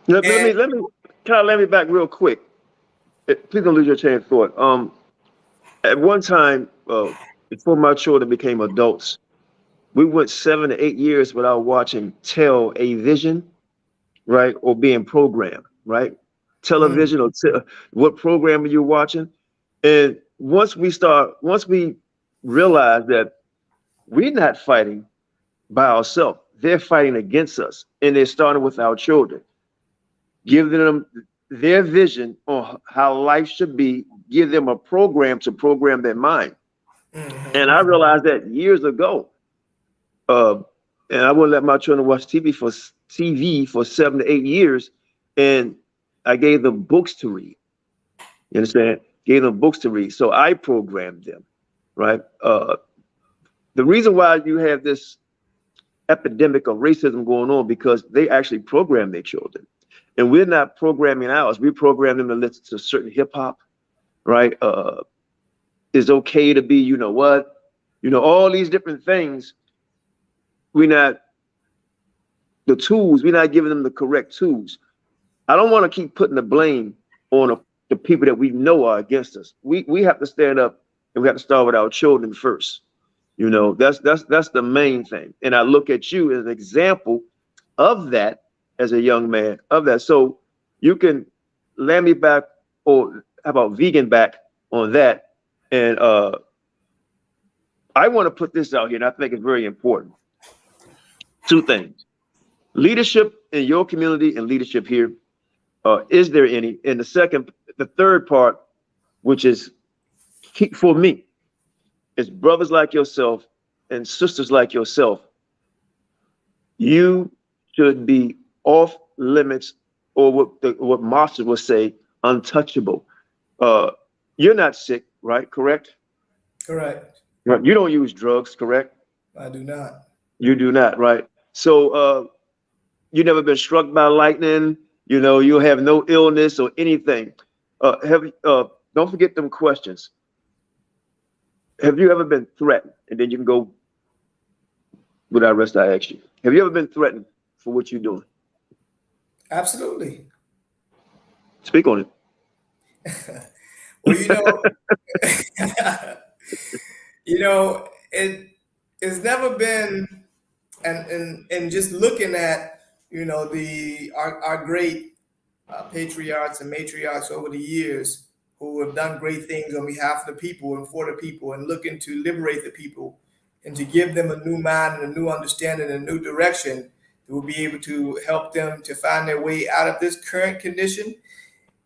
Let me back real quick. Please don't lose your train of thought. At one time, before my children became adults, we went 7 to 8 years without watching television, right, or being programmed, right? Television or what program are you watching? And once we realize that we're not fighting by ourselves, they're fighting against us, and they're starting with our children. Give them their vision on how life should be, give them a program to program their mind. And I realized that years ago, and I wouldn't let my children watch TV for 7 to 8 years, and I gave them books to read. You understand? Gave them books to read. So I programmed them, right? the reason why you have this epidemic of racism going on because they actually program their children. And we're not programming ours. We program them to listen to certain hip hop, right? It's okay to be, you know what? You know, all these different things. We're not the tools, we're not giving them the correct tools. I don't want to keep putting the blame on the people that we know are against us. We have to stand up and we have to start with our children first. You know, that's the main thing. And I look at you as an example of that as a young man of that. So you can land me back, or how about vegan back on that? And I want to put this out here, and I think it's very important. Two things: leadership in your community and leadership here. Is there any? And the third part, which is key for me, is brothers like yourself and sisters like yourself. You should be off limits, or what Marshall would say, untouchable. You're not sick, right? Correct? Correct. Right. You don't use drugs, correct? I do not. You do not, right? So you never been struck by lightning. You know, you have no illness or anything. Don't forget them questions. Have you ever been threatened? And then you can go with that rest I asked you. Have you ever been threatened for what you're doing? Absolutely. Speak on it. Well, you know, you know, it's never been, and just looking at, you know, our great patriarchs and matriarchs over the years who have done great things on behalf of the people and for the people and looking to liberate the people and to give them a new mind and a new understanding and a new direction that will be able to help them to find their way out of this current condition.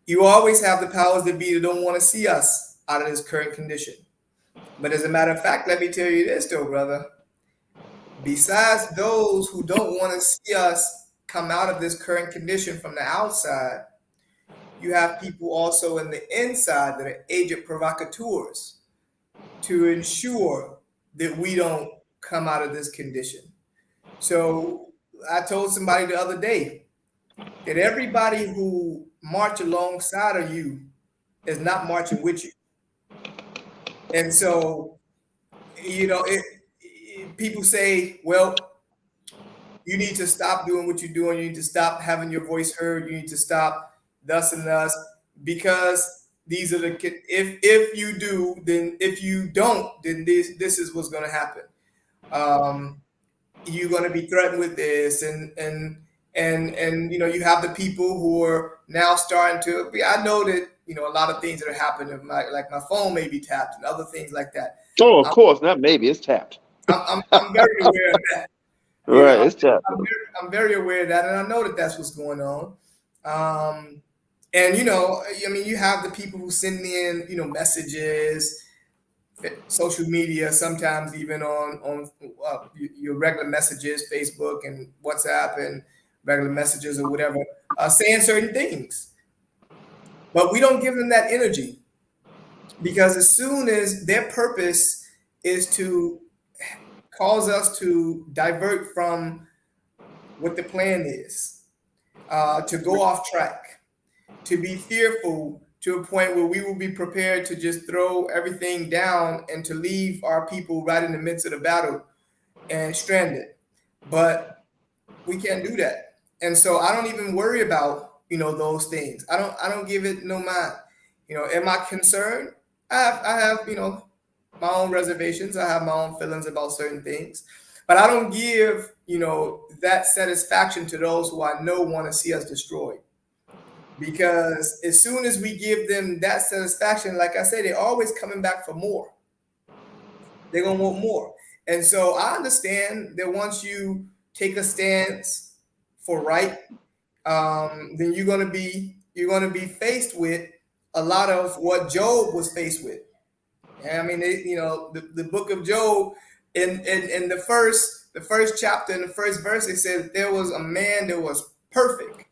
You always have the powers that be that don't want to see us out of this current condition. But as a matter of fact, let me tell you this though, brother. Besides those who don't want to see us come out of this current condition from the outside, you have people also in the inside that are agent provocateurs to ensure that we don't come out of this condition. So I told somebody the other day that everybody who march alongside of you is not marching with you. And so, you know, people say, well, you need to stop doing what you're doing. You need to stop having your voice heard. You need to stop thus and thus, because these are if you do, then if you don't, then this is what's going to happen. You're going to be threatened with this, and you know, you have the people who are now starting to. I know that, you know, a lot of things that are happening, like my phone may be tapped and other things like that. Oh, of course, not maybe, it's tapped. I'm very aware of that. You right, know, it's tapped. I'm very aware of that, and I know that that's what's going on. And you know, I mean, you have the people who send in, you know, messages, social media, sometimes even on your regular messages, Facebook and WhatsApp and regular messages or whatever, saying certain things. But we don't give them that energy, because as soon as their purpose is to cause us to divert from what the plan is, to go off track, to be fearful to a point where we will be prepared to just throw everything down and to leave our people right in the midst of the battle and stranded. But we can't do that. And so I don't even worry about, you know, those things. I don't give it no mind. You know, am I concerned? I have, you know, my own reservations. I have my own feelings about certain things. But I don't give, you know, that satisfaction to those who I know want to see us destroyed. Because as soon as we give them that satisfaction, like I said, they're always coming back for more. They're going to want more. And so I understand that once you take a stance for right, then you're going to be faced with a lot of what Job was faced with. And I mean, you know, the book of Job, in the first chapter, in the first verse, it says there was a man that was perfect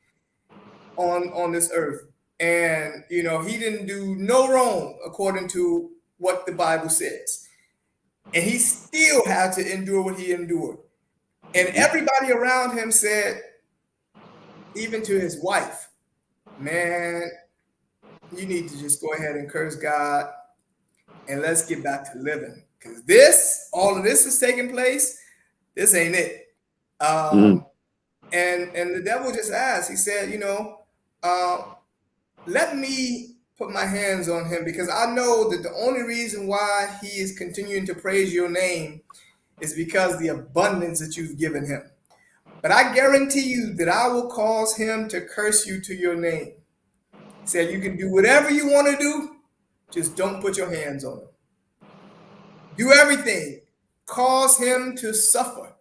on this earth, and you know, he didn't do no wrong according to what the Bible says. And he still had to endure what he endured. And everybody around him said, even to his wife, man, you need to just go ahead and curse God and let's get back to living. Because all of this is taking place. This ain't it. And the devil just asked, he said, let me put my hands on him, because I know that the only reason why he is continuing to praise your name is because the abundance that you've given him. But I guarantee you that I will cause him to curse you to your name. He said, you can do whatever you want to do, just don't put your hands on him. Do everything, cause him to suffer,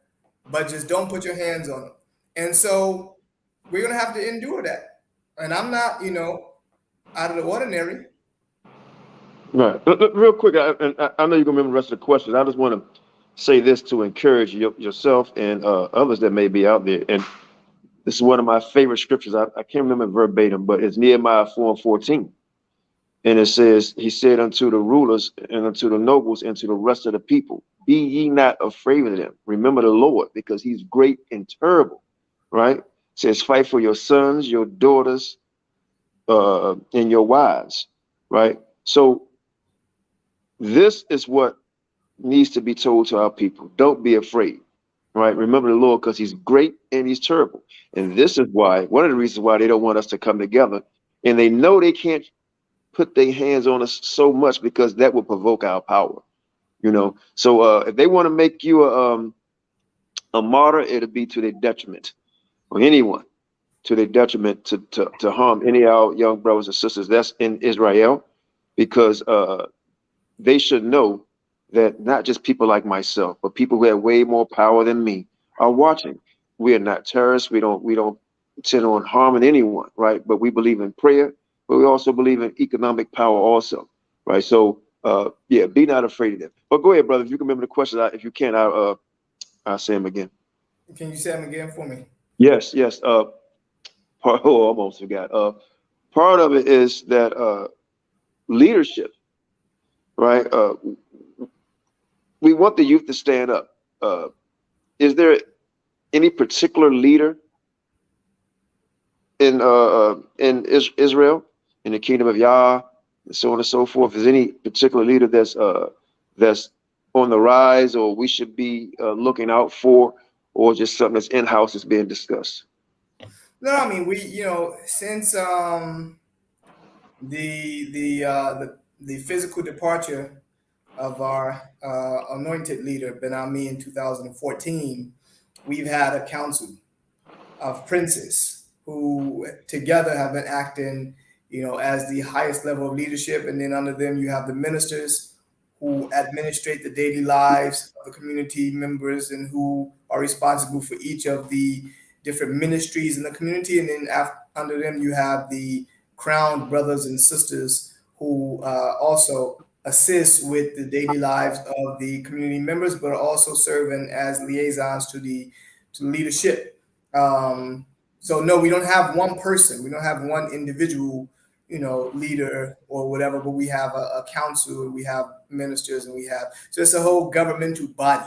but just don't put your hands on him. And so we're going to have to endure that. And I'm not, out of the ordinary. Right. Real quick, I know you're going to remember the rest of the questions. I just want to say this to encourage yourself and others that may be out there. And this is one of my favorite scriptures. I can't remember verbatim, but it's Nehemiah 4:14. And it says, he said unto the rulers and unto the nobles and to the rest of the people, be ye not afraid of them. Remember the Lord, because he's great and terrible, right? It says, fight for your sons, your daughters, and your wives, right? So this is what needs to be told to our people. Don't be afraid, right? Remember the Lord, because he's great and he's terrible. And this is why, one of the reasons why they don't want us to come together, and they know they can't put their hands on us so much, because that will provoke our power, So if they want to make you a martyr, it'll be to their detriment, or anyone to their detriment, to harm any of our young brothers and sisters that's in Israel, because they should know that not just people like myself, but people who have way more power than me are watching. We are not terrorists. We don't intend on harming anyone, right? But we believe in prayer, but we also believe in economic power also, right? So be not afraid of them. But go ahead, brother. If you can remember the question, if you can't, I'll say them again. Can you say them again for me? Yes. Almost forgot. Part of it is that leadership, right? We want the youth to stand up. Is there any particular leader in Israel, in the kingdom of Yah, and so on and so forth? Is any particular leader that's on the rise, or we should be looking out for, or just something that's in house that's being discussed? No, I mean, we, since the physical departure of our anointed leader Ben Ami in 2014, we've had a council of princes who together have been acting, as the highest level of leadership. And then under them, you have the ministers who administrate the daily lives of the community members and who are responsible for each of the different ministries in the community. And then under them, you have the crowned brothers and sisters who also assist with the daily lives of the community members, but are also serving as liaisons to the leadership. So no, we don't have one person. We don't have one individual, leader or whatever, but we have a council, and we have ministers, and so it's a whole governmental body.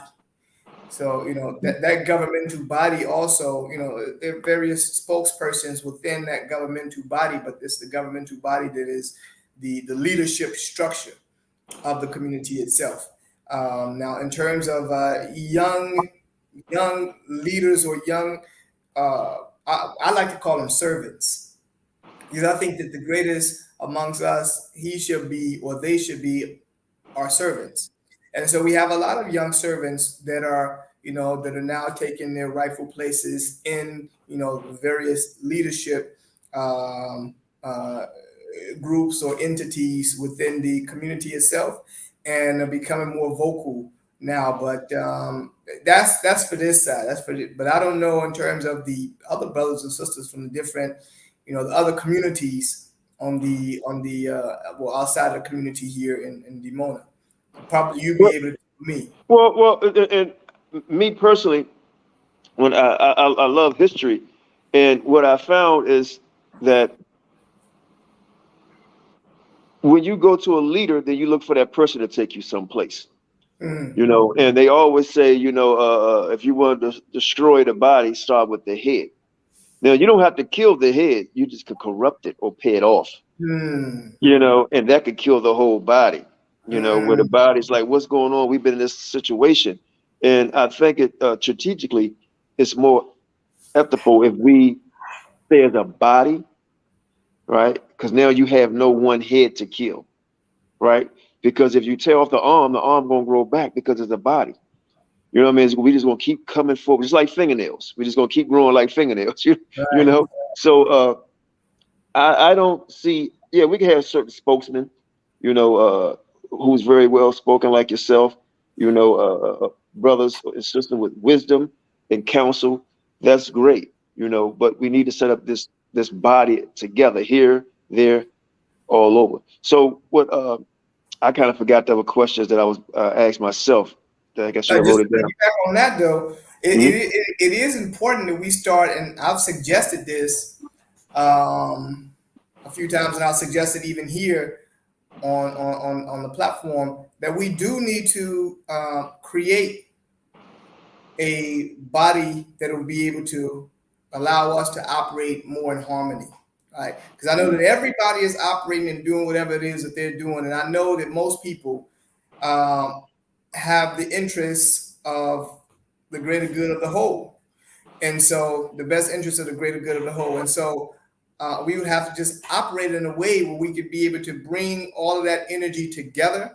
So, that governmental body also, there are various spokespersons within that governmental body, but it's the governmental body that is the leadership structure of the community itself. Now, in terms of young leaders or young, I like to call them servants, because I think that the greatest amongst us, he should be, or they should be, our servants. And so we have a lot of young servants that are, that are now taking their rightful places in, various leadership groups or entities within the community itself, and are becoming more vocal now. But that's for this side. But I don't know in terms of the other brothers and sisters from the different, the other communities on the outside of the community here in Dimona. Probably you'd be able to tell me. Well, and me personally, when I love history, and what I found is that when you go to a leader, then you look for that person to take you someplace. You know, and they always say, you know, if you want to destroy the body, start with the head. Now, you don't have to kill the head. You just could corrupt it or pay it off, you know, and that could kill the whole body, you know, where the body's like, what's going on? We've been in this situation. And I think it strategically, it's more ethical if we stay as a body, right? Because now you have no one head to kill, right? Because if you tear off the arm gonna grow back because it's a body. You know what I mean? We just gonna keep coming forward, just like fingernails. We just gonna keep growing like fingernails. You know. So I don't see. Yeah, we can have certain spokesmen, you know, who's very well spoken, like yourself. You know, brothers and sisters with wisdom and counsel. That's great. You know, but we need to set up this body together here, there, all over. So what? I kind of forgot there were questions that I was asked myself. I guess I should have Just wrote to it down. piggyback on that, though, Mhm. it is important that we start, and I've suggested this a few times, and I'll suggest it even here on the platform, that we do need to create a body that will be able to allow us to operate more in harmony, right? Because I know that everybody is operating and doing whatever it is that they're doing, and I know that most people have the interests of the greater good of the whole, and so the best interest of the greater good of the whole, and so we would have to just operate in a way where we could be able to bring all of that energy together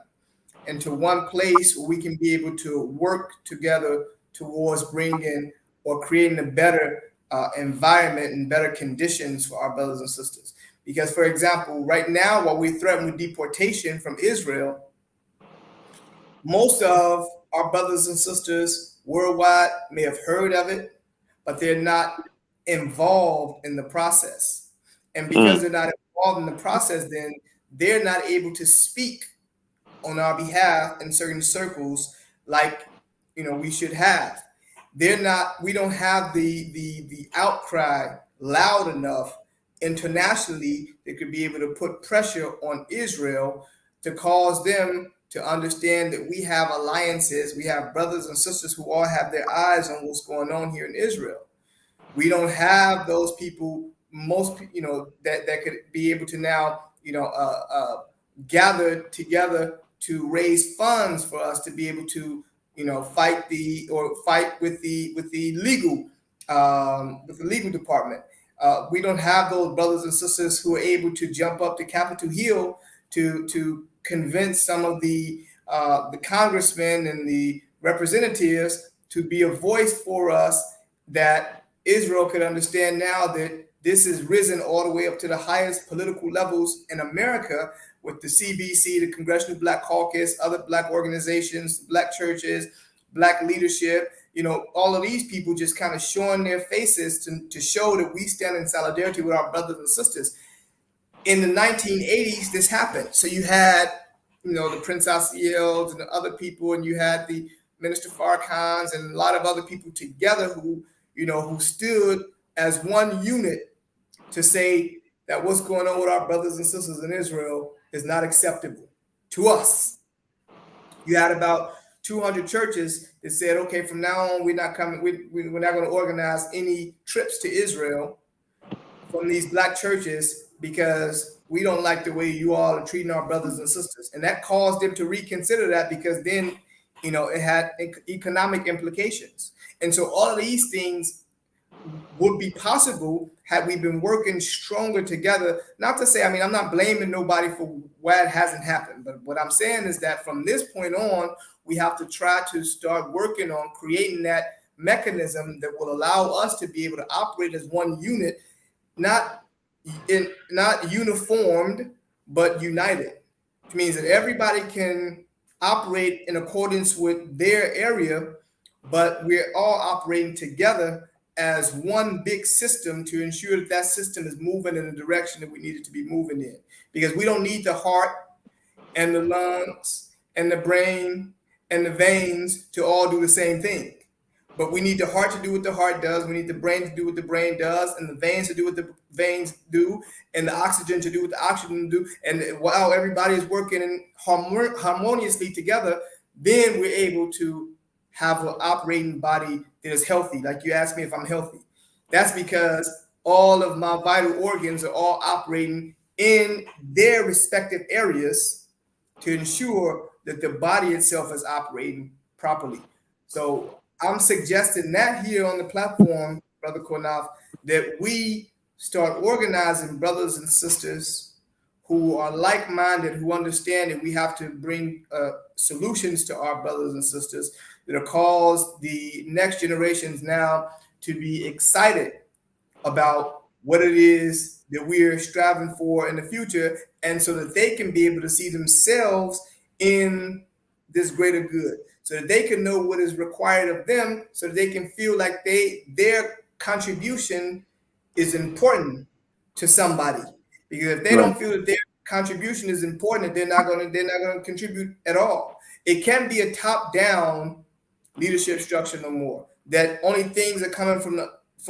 into one place where we can be able to work together towards bringing or creating a better environment and better conditions for our brothers and sisters. Because, for example, right now, while we're threatened with deportation from Israel, most of our brothers and sisters worldwide may have heard of it, but they're not involved in the process. And because they're not involved in the process, then they're not able to speak on our behalf in certain circles like we should have. We don't have the outcry loud enough internationally that could be able to put pressure on Israel to cause them to understand that we have alliances, we have brothers and sisters who all have their eyes on what's going on here in Israel. We don't have those people, that could be able to now, gather together to raise funds for us to be able to, fight with the legal department. We don't have those brothers and sisters who are able to jump up to Capitol Hill to convince some of the congressmen and the representatives to be a voice for us, that Israel could understand now that this has risen all the way up to the highest political levels in America, with the CBC, the Congressional Black Caucus, other Black organizations, Black churches, Black leadership, all of these people just kind of showing their faces to show that we stand in solidarity with our brothers and sisters. In the 1980s, this happened. So you had, the Prince Ashriel and the other people, and you had the Minister Farrakhan's and a lot of other people together who stood as one unit to say that what's going on with our brothers and sisters in Israel is not acceptable to us. You had about 200 churches that said, okay, from now on, we're not coming, we're not going to organize any trips to Israel from these Black churches because we don't like the way you all are treating our brothers and sisters. And that caused them to reconsider that, because then, it had economic implications. And so all of these things would be possible had we been working stronger together. Not to say, I'm not blaming nobody for why it hasn't happened, but what I'm saying is that from this point on, we have to try to start working on creating that mechanism that will allow us to be able to operate as one unit, not uniformed, but united. Which means that everybody can operate in accordance with their area, but we're all operating together as one big system to ensure that system is moving in the direction that we need it to be moving in. Because we don't need the heart and the lungs and the brain and the veins to all do the same thing. But we need the heart to do what the heart does. We need the brain to do what the brain does, and the veins to do what the veins do, and the oxygen to do what the oxygen do. And while everybody is working harmoniously together, then we're able to have an operating body that is healthy. Like you asked me if I'm healthy. That's because all of my vital organs are all operating in their respective areas to ensure that the body itself is operating properly. So I'm suggesting that here on the platform, Brother Qanath, that we start organizing brothers and sisters who are like-minded, who understand that we have to bring solutions to our brothers and sisters that will cause the next generations now to be excited about what it is that we're striving for in the future, and so that they can be able to see themselves in this greater good, so that they can know what is required of them, so that they can feel like their contribution is important to somebody. Because if they don't feel that their contribution is important, they're not going to contribute at all. It can't be a top-down leadership structure no more. That only things are coming from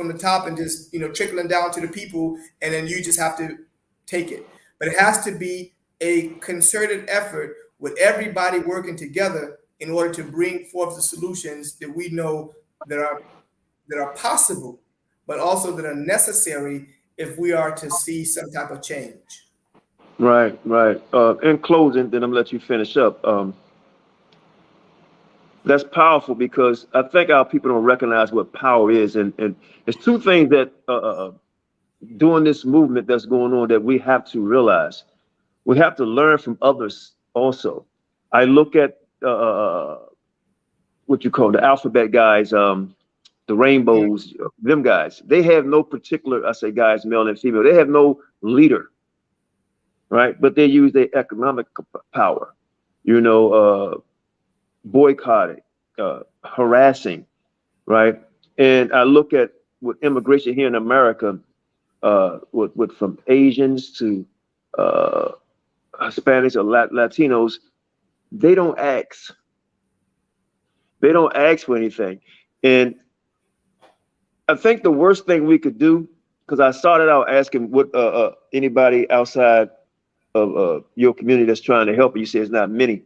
the top and just trickling down to the people, and then you just have to take it. But it has to be a concerted effort with everybody working together in order to bring forth the solutions that we know that are possible, but also that are necessary if we are to see some type of change. Right. In closing, then I'm gonna let you finish up. That's powerful because I think our people don't recognize what power is, and it's two things that during this movement that's going on that we have to realize. We have to learn from others also. I look at what you call the alphabet guys, the rainbows, them guys. They have no particular, I say guys, male and female. They have no leader, right? But they use their economic power, boycotting, harassing, right? And I look at with immigration here in America, with from Asians to Hispanics or Latinos, they don't ask. They don't ask for anything. And I think the worst thing we could do, because I started out asking what anybody outside of your community that's trying to help you, say it's not many.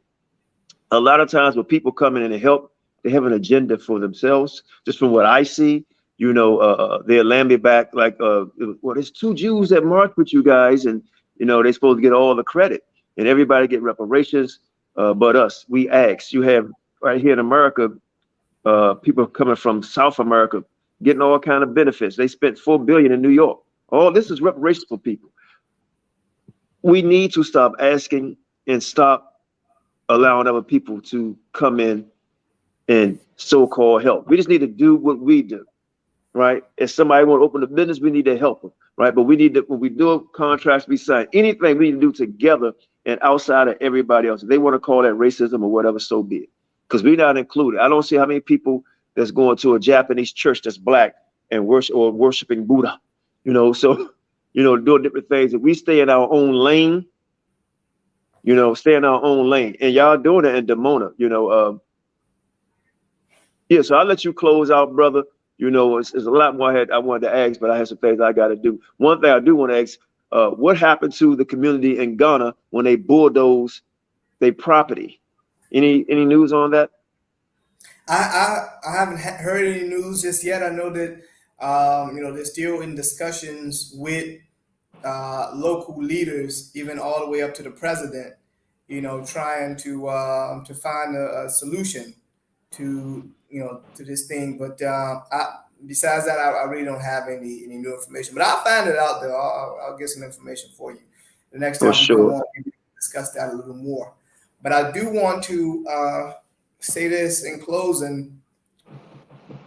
A lot of times when people come in and help, they have an agenda for themselves. Just from what I see, they'll land me back like, well, there's two Jews that marched with you guys, and they're supposed to get all the credit, and everybody get reparations, but us. We ask. You have right here in America, people coming from South America getting all kind of benefits. They spent $4 billion in New York. All this is reparations for people. We need to stop asking and stop allowing other people to come in and so-called help. We just need to do what we do, right? If somebody want to open a business, we need to help them, right? But we need to, when we do contracts, we sign anything we need to do together and outside of everybody else. If they want to call that racism or whatever, so be it. Because we're not included. I don't see how many people that's going to a Japanese church that's black and worshiping Buddha, so, doing different things. If we stay in our own lane, stay in our own lane, and y'all doing it in Demona, yeah, so I'll let you close out, brother. It's a lot more I wanted to ask, but I have some things I got to do. One thing I do want to ask, what happened to the community in Ghana when they bulldozed their property? Any news on that? I haven't heard any news just yet. I know that they're still in discussions with local leaders, even all the way up to the president. Trying to find a solution to this thing. But besides that, I really don't have any new information. But I'll find it out there. I'll get some information for you the next time we come on and discuss that a little more. But I do want to say this in closing,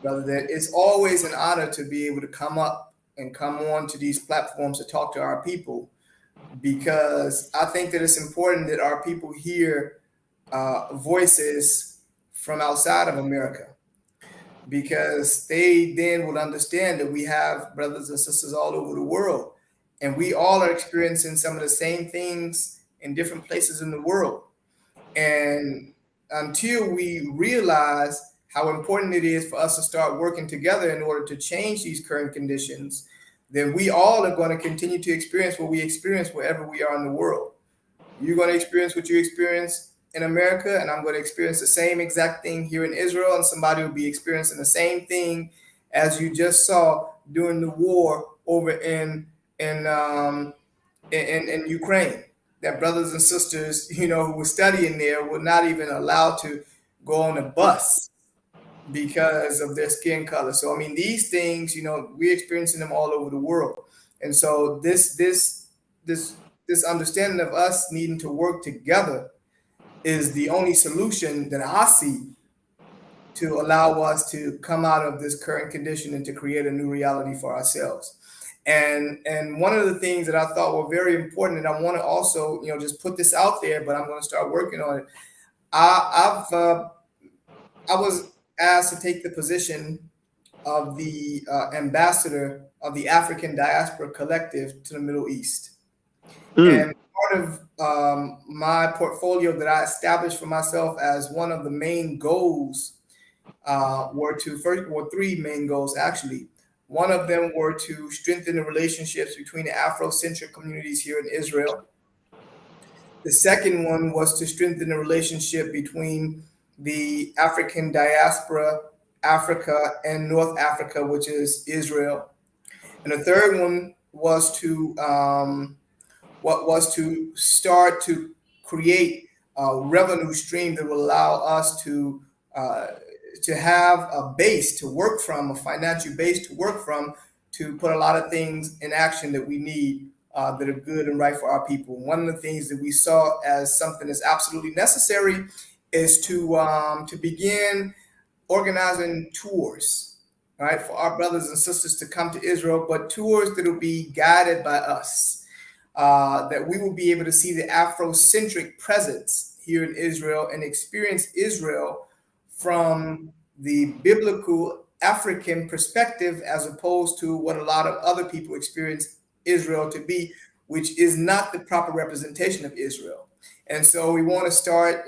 brother, that it's always an honor to be able to come up and come on to these platforms to talk to our people, because I think that it's important that our people hear voices from outside of America, because they then will understand that we have brothers and sisters all over the world, and we all are experiencing some of the same things in different places in the world. And until we realize how important it is for us to start working together in order to change these current conditions, then we all are going to continue to experience what we experience wherever we are in the world. You're going to experience what you experience in America, and I'm going to experience the same exact thing here in Israel, and somebody will be experiencing the same thing as you just saw during the war over in Ukraine. That brothers and sisters, who were studying there were not even allowed to go on a bus because of their skin color. So I mean, these things, we're experiencing them all over the world. And so this understanding of us needing to work together is the only solution that I see to allow us to come out of this current condition and to create a new reality for ourselves. And one of the things that I thought were very important, and I want to also, just put this out there, but I'm going to start working on it. I was asked to take the position of the ambassador of the African Diaspora Collective to the Middle East. And part of my portfolio that I established for myself as one of the main goals were three main goals, actually. One of them were to strengthen the relationships between the Afrocentric communities here in Israel. The second one was to strengthen the relationship between the African diaspora, Africa, and North Africa, which is Israel. And the third one was to start to create a revenue stream that will allow us to have a base to work from, a financial base to work from, to put a lot of things in action that we need that are good and right for our people. One of the things that we saw as something that's absolutely necessary is to begin organizing tours, right, for our brothers and sisters to come to Israel, but tours that will be guided by us, that we will be able to see the Afrocentric presence here in Israel and experience Israel from the biblical African perspective, as opposed to what a lot of other people experience Israel to be, which is not the proper representation of Israel. And so we want to start,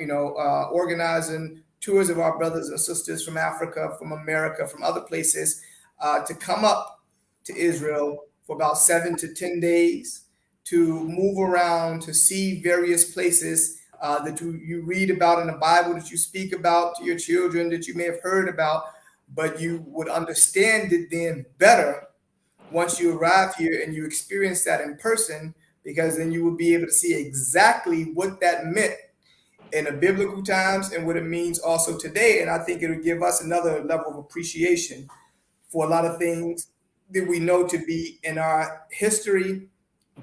organizing tours of our brothers and sisters from Africa, from America, from other places, to come up to Israel for about 7 to 10 days, to move around, to see various places that you read about in the Bible, that you speak about to your children, that you may have heard about, but you would understand it then better once you arrive here and you experience that in person, because then you will be able to see exactly what that meant in the biblical times and what it means also today. And I think it will give us another level of appreciation for a lot of things that we know to be in our history,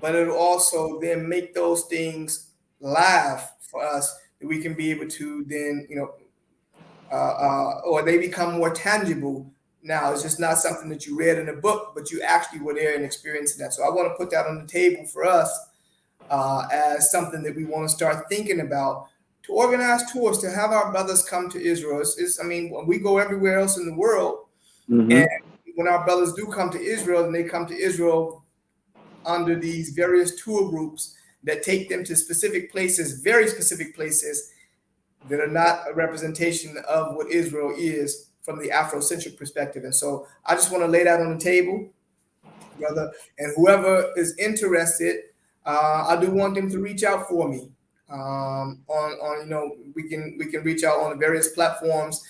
but it'll also then make those things live for us, that we can be able to then, or they become more tangible. Now, it's just not something that you read in a book, but you actually were there and experienced that. So I want to put that on the table for us as something that we want to start thinking about, to organize tours, to have our brothers come to Israel. When we go everywhere else in the world, and when our brothers do come to Israel, and they come to Israel under these various tour groups that take them to specific places, very specific places, that are not a representation of what Israel is from the Afrocentric perspective. And so I just want to lay that on the table, brother. And whoever is interested, I do want them to reach out for me. We can reach out on the various platforms.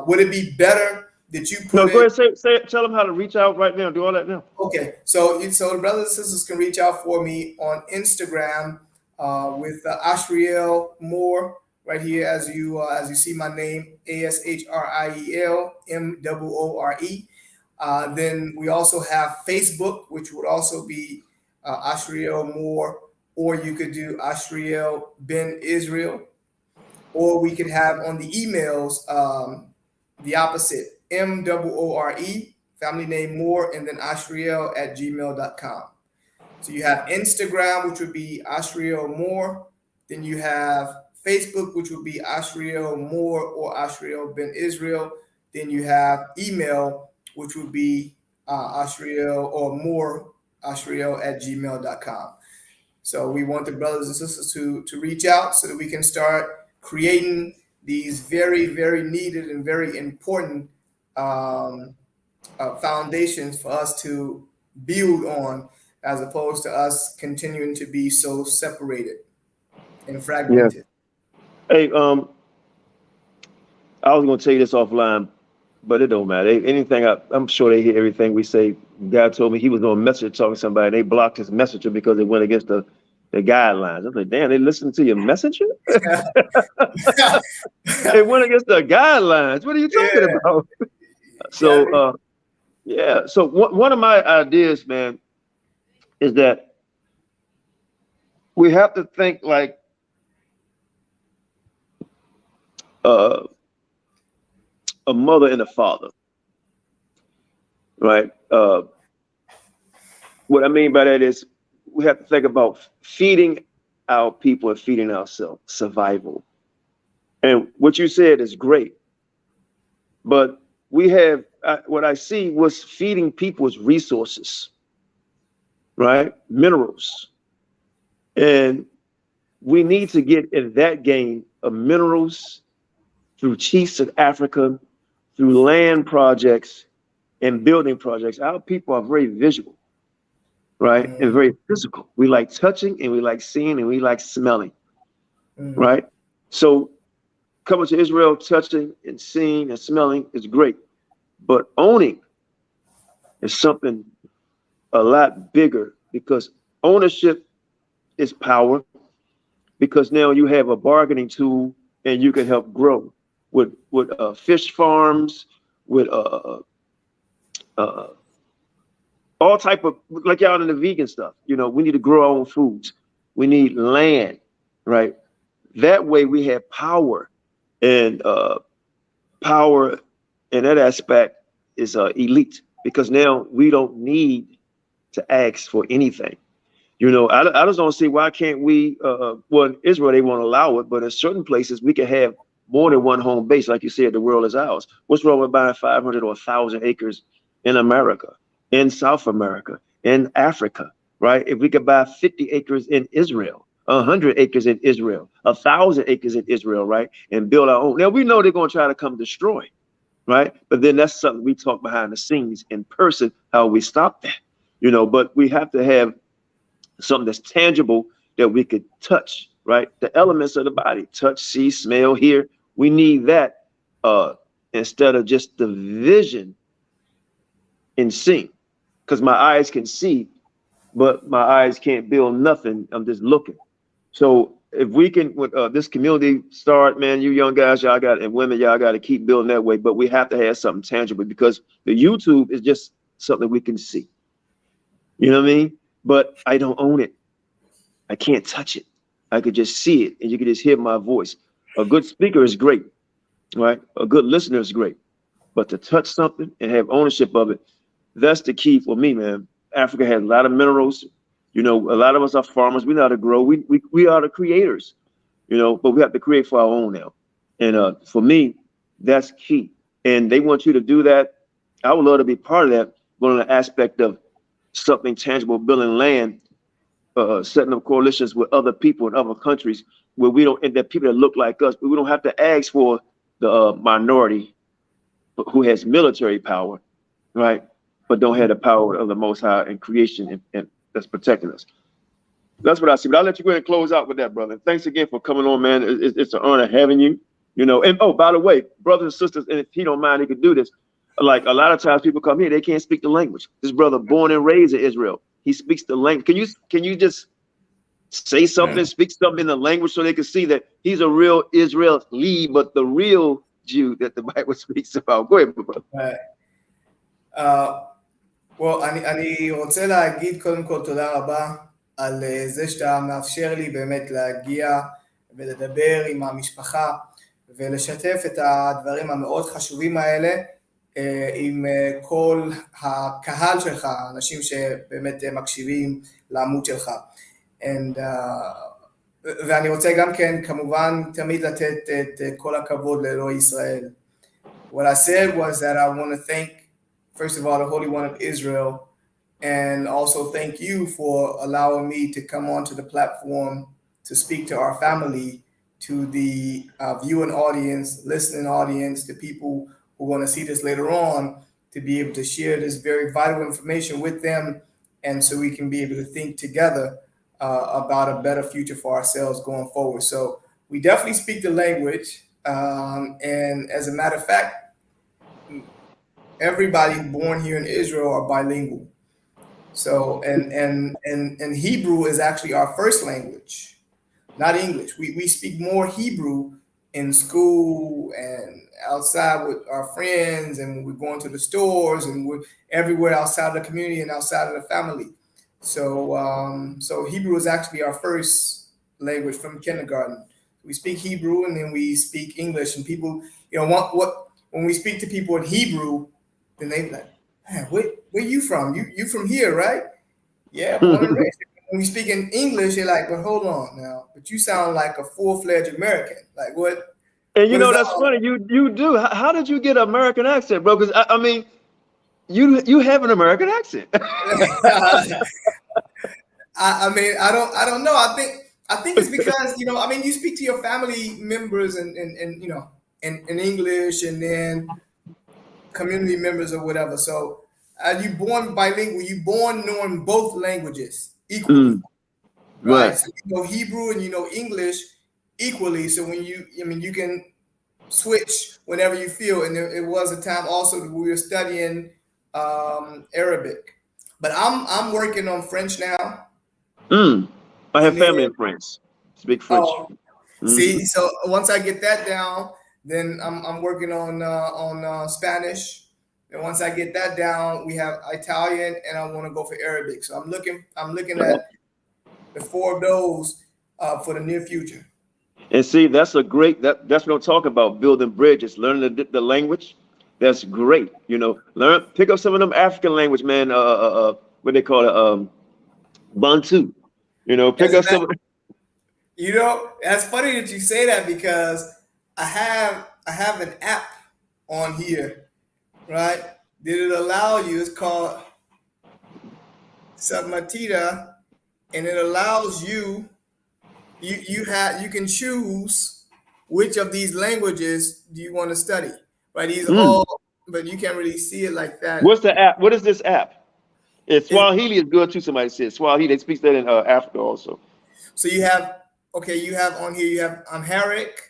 Would it be better that you put? No, go ahead. Tell them how to reach out right now. Do all that now. Okay, so the brothers and sisters can reach out for me on Instagram with Ashriel Moore. Right here, as you see my name, Ashriel Moore. Then we also have Facebook, which would also be Ashriel Moore, or you could do Ashriel Ben Israel, or we could have on the emails the opposite, Moore, family name Moore, and then Ashriel@gmail.com. So you have Instagram, which would be Ashriel Moore. Then you have Facebook, which would be Ashriel Moore or Ashriel Ben Israel. Then you have email, which would be Ashriel or Moore, Ashriel@gmail.com. So we want the brothers and sisters to reach out so that we can start creating these very, very needed and very important foundations for us to build on, as opposed to us continuing to be so separated and fragmented. Hey, I was gonna tell you this offline, but it don't matter. Anything, I'm sure they hear everything we say. God told me he was on Messenger talking to somebody. They blocked his messenger because it went against the guidelines. I was like, damn, they listened to your messenger? It went against the guidelines. What are you talking Yeah. about? Yeah. So, yeah. So one of my ideas, man, is that we have to think like uh, a mother and a father, right? What I mean by that is we have to think about feeding our people and feeding ourselves, survival. And what you said is great, but we have what I see was feeding people's resources, right? Minerals. And we need to get in that game of minerals through Chiefs of Africa, through land projects and building projects. Our people are very visual, right? And very physical. We like touching and we like seeing and we like smelling, right? So coming to Israel, touching and seeing and smelling is great. But owning is something a lot bigger because ownership is power because now you have a bargaining tool and you can help grow with fish farms, with uh, all type of like y'all in the vegan stuff. You know, we need to grow our own foods. We need land, right? That way we have power, and power in that aspect is elite because now we don't need to ask for anything. You know, I just don't see why can't we? Well, in Israel they won't allow it, but in certain places we can have more than one home base. Like you said, the world is ours. What's wrong with buying 500 or 1,000 acres in America, in South America, in Africa, right? If we could buy 50 acres in Israel, 100 acres in Israel, 1,000 acres in Israel, right, and build our own. Now we know they're going to try to come destroy, right? But then that's something we talk behind the scenes in person, how we stop that, you know. But we have to have something that's tangible that we could touch, right? The elements of the body, touch, see, smell, hear. We need that instead of just the vision and seeing. Because my eyes can see, but my eyes can't build nothing. I'm just looking. So if we can, with this community start, man, you young guys, y'all got, and women, y'all got to keep building that way. But we have to have something tangible because the YouTube is just something we can see. You know what I mean? But I don't own it. I can't touch it. I could just see it and you could just hear my voice. A good speaker is great, right? A good listener is great. But to touch something and have ownership of it, that's the key for me, man. Africa has a lot of minerals. You know, a lot of us are farmers. We know how to grow. We are the creators, you know, but we have to create for our own now. And for me, that's key. And they want you to do that. I would love to be part of that, but on the aspect of something tangible, building land, setting up coalitions with other people in other countries where we don't, and that people that look like us, but we don't have to ask for the minority who has military power, right? But don't have the power of the Most High and creation and that's protecting us. That's what I see. But I'll let you go ahead and close out with that, brother. Thanks again for coming on, man. It's an honor having you. You know, and oh, by the way, brothers and sisters, and if he don't mind, he could do this. Like a lot of times people come here, they can't speak the language. This brother born and raised in Israel. He speaks the language. Can you just say something, speak something in the language so they can see that he's a real Israeli, but the real Jew that the Bible speaks about? Go ahead, brother. Well, אני רוצה להגיד קודם כל תודה רבה על זה שאתה מאפשר לי באמת להגיע ולדבר עם המשפחה ולשתף את הדברים המאוד חשובים האלה עם כל הקהל שלך, אנשים שבאמת מקשיבים לעמוד שלך. ואני רוצה גם כן כמובן תמיד לתת את כל הכבוד לאלוהי ישראל. What I said was that I want to thank, first of all, the Holy One of Israel, and also thank you for allowing me to come onto the platform to speak to our family, to the viewing audience, listening audience, the people who want to see this later on, to be able to share this very vital information with them, and so we can be able to think together about a better future for ourselves going forward. So we definitely speak the language. And as a matter of fact, everybody born here in Israel are bilingual. So, and Hebrew is actually our first language, not English. We speak more Hebrew in school and outside with our friends, and when we're going to the stores, and we're everywhere outside of the community and outside of the family. So, so Hebrew is actually our first language from kindergarten. We speak Hebrew, and then we speak English. And people, what when we speak to people in Hebrew, then they like, man, where you from? You from here, right? Yeah, born and raised. When we speak in English, they're like, but hold on now, but you sound like a full-fledged American. Like what? And What is that that's all funny. You do. How did you get an American accent, bro? Because I mean, you have an American accent. I mean, I don't know. I think it's because I mean, you speak to your family members and in English, and then community members or whatever. So, you born bilingual. You born knowing both languages equally, right? Right. So you know Hebrew and you know English equally. So when you can switch whenever you feel. And it was a time also that we were studying Arabic, but I'm working on French now. I have And then family in France. Speak French. oh, Hmm. see, so once I get that down, then I'm working on Spanish. And once I get that down, we have Italian, and I want to go for Arabic. So I'm looking at the four of those for the near future. And see, that's a great that's what I'm talking about. Building bridges, learning the language. That's great. Pick up some of them African language, man. What they call it, Bantu. Pick As a up matter, some. that's funny that you say that, because I have an app on here, right? Did it allow you? It's called Submatita, and it allows you. You can choose which of these languages do you want to study, right? These Mm. all, but you can't really see it like What's that. the app? What is this app? It's It, Swahili is good too. Somebody said Swahili. They speak that in Africa also. so you have you have on here, you have Amharic,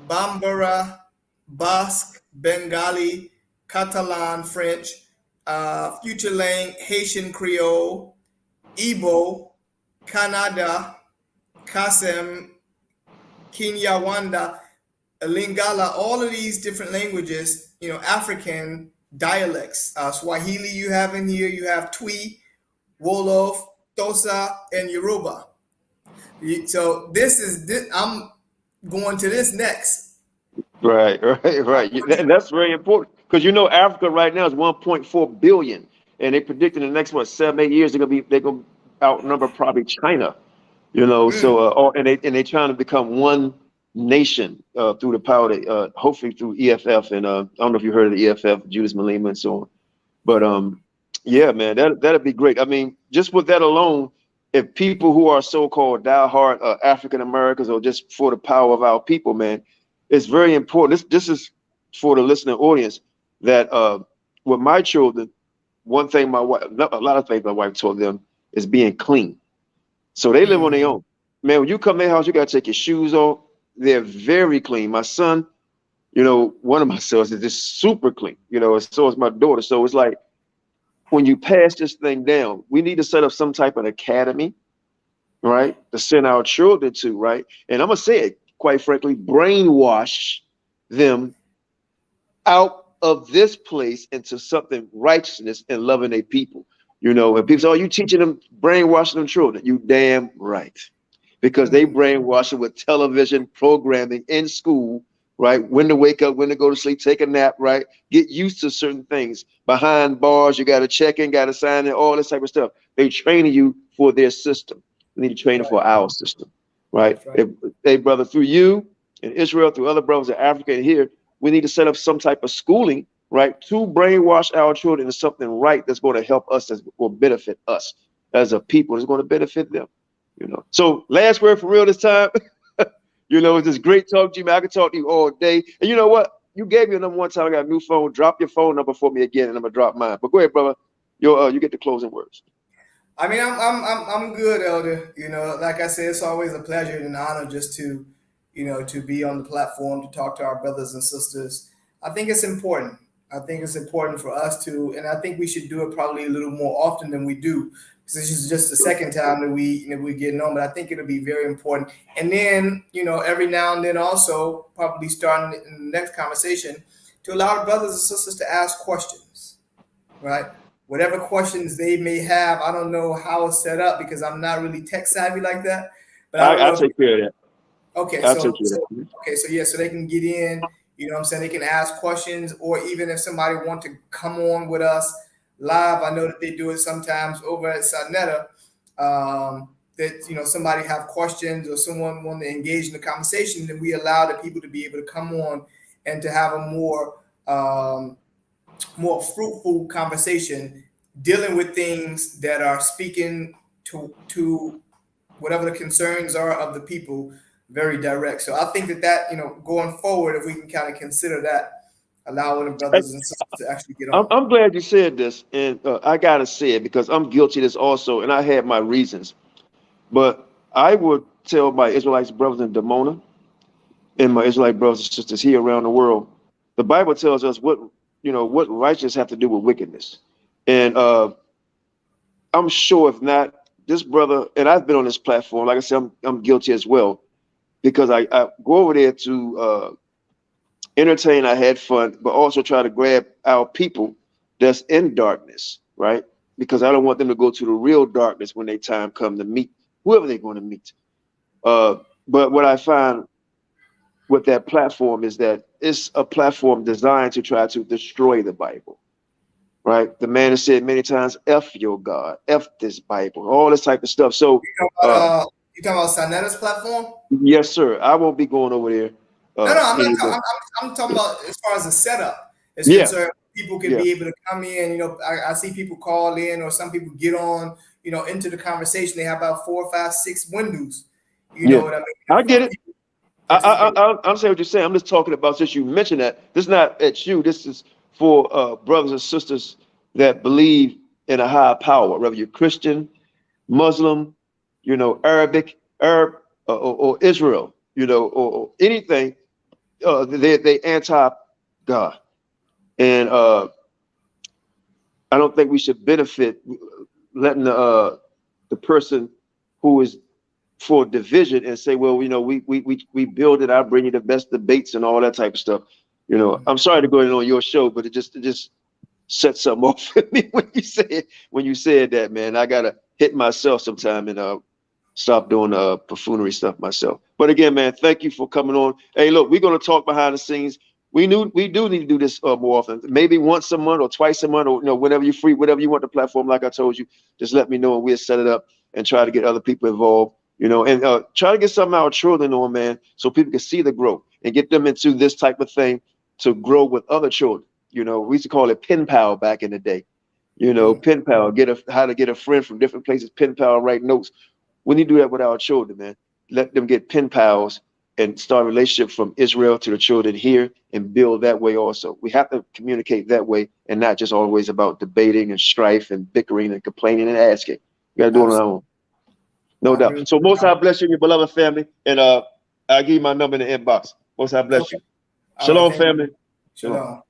Bambara, Basque, Bengali, Catalan, French, Future Lang, Haitian Creole, Igbo, Kannada, Kasem, Kinyarwanda, Lingala, all of these different languages, African dialects. Swahili you have in here, you have Twi, Wolof, Tosa, and Yoruba. So I'm going to this next. Right, right, right. And that's very important because Africa right now is 1.4 billion, and they predicting the next 7, 8 years they're gonna outnumber probably China. Mm, And they trying to become one nation through the power hopefully through EFF, and I don't know if you heard of the EFF, Judas Malema and so on. But yeah, man, that'd be great. I mean, just with that alone, if people who are so-called diehard African Americans or just for the power of our people, man, it's very important. This is for the listening audience that with my children, one thing a lot of things my wife told them is being clean. So they live on their mm, own. Man, when you come to their house, you gotta take your shoes off. They're very clean. My son, one of my sons is just super clean. And so is my daughter. So it's like when you pass this thing down, we need to set up some type of academy, right? To send our children to, right? And I'm gonna say it quite frankly, brainwash them out of this place into something righteousness and loving their people. And people say, "Oh, you teaching them, brainwashing them children." You damn right, because they mm. brainwash it with television programming in school, right? When to wake up, when to go to sleep, take a nap, right? Get used to certain things. Behind bars, you got to check in, got to sign in, all this type of stuff. They training you for their system. We need to train them Right, for our system, right? that's right. Hey, brother, through you in Israel, through other brothers in Africa and here, we need to set up some type of schooling, right, to brainwash our children into something right that's going to help us, that will benefit us as a people. It's going to benefit them. So last word for real this time. It's just great talking to you, man. I could talk to you all day. And you know what? You gave me a number one time. I got a new phone. Drop your phone number for me again, and I'm gonna drop mine. But go ahead, brother. You get the closing words. I mean, I'm good, Elder. Like I said, it's always a pleasure and an honor just to to be on the platform to talk to our brothers and sisters. I think it's important. I think it's important for us to, and I think we should do it probably a little more often than we do, because this is just the second time that we're getting on. But I think it'll be very important. And then, every now and then also, probably starting in the next conversation, to allow our brothers and sisters to ask questions, right? Whatever questions they may have. I don't know how it's set up because I'm not really tech savvy like that. But I'll take care of that. Okay, I'll so take care of that. so they can get in, what I'm saying, they can ask questions, or even if somebody want to come on with us live, I know that they do it sometimes over at Sonetta, that somebody have questions or someone want to engage in the conversation, then we allow the people to be able to come on and to have a more fruitful conversation dealing with things that are speaking to whatever the concerns are of the people, very direct. So I think that going forward, if we can kind of consider that, allowing the brothers and sisters to actually get on. I'm glad you said this, and I gotta say it because I'm guilty of this also, and I had my reasons. But I would tell my Israelites brothers in Demona and my Israelite brothers and sisters here around the world, the Bible tells us what righteousness have to do with wickedness. And I'm sure if not, this brother, and I've been on this platform, like I said, I'm guilty as well, because I go over there to entertain, I had fun, but also try to grab our people that's in darkness, right? Because I don't want them to go to the real darkness when their time comes to meet whoever they're going to meet. But what I find with that platform is that it's a platform designed to try to destroy the Bible, right? The man has said many times, F your God, F this Bible, all this type of stuff. So you talking about Sonetta's platform? Yes, sir. I won't be going over there. No, I'm talking about as far as the setup is concerned. People can be able to come in. I see people call in, or some people get on. Into the conversation. They have about 4, 5, 6 windows. You know what I mean? I get it. I'm saying what you're saying. I'm just talking about, since you mentioned that, this is not at you. This is for brothers and sisters that believe in a higher power, whether you're Christian, Muslim, Arabic, Arab, or Israel, or anything. They anti-God, and I don't think we should benefit letting the person who is for division and say, well, we build it. I'll bring you the best debates and all that type of stuff. I'm sorry to go in on your show, but it just set something off for me when you said that, man. I gotta hit myself sometime and stop doing buffoonery stuff myself. But again, man, thank you for coming on. Hey, look, we're gonna talk behind the scenes. We do need to do this more often, maybe once a month or twice a month, or whenever you're free, whatever you want the platform. Like I told you, just let me know and we'll set it up and try to get other people involved. And try to get some of our children on, man, so people can see the growth and get them into this type of thing to grow with other children. We used to call it pen pal back in the day. Pen pal, how to get a friend from different places, pen pal, write notes. We need to do that with our children, man. Let them get pen pals and start a relationship from Israel to the children here and build that way also. We have to communicate that way and not just always about debating and strife and bickering and complaining and asking. We got to do it on our own. No doubt. So most I bless you and your beloved family. And I'll give you my number in the inbox. Most I bless you. Shalom, family. Shalom.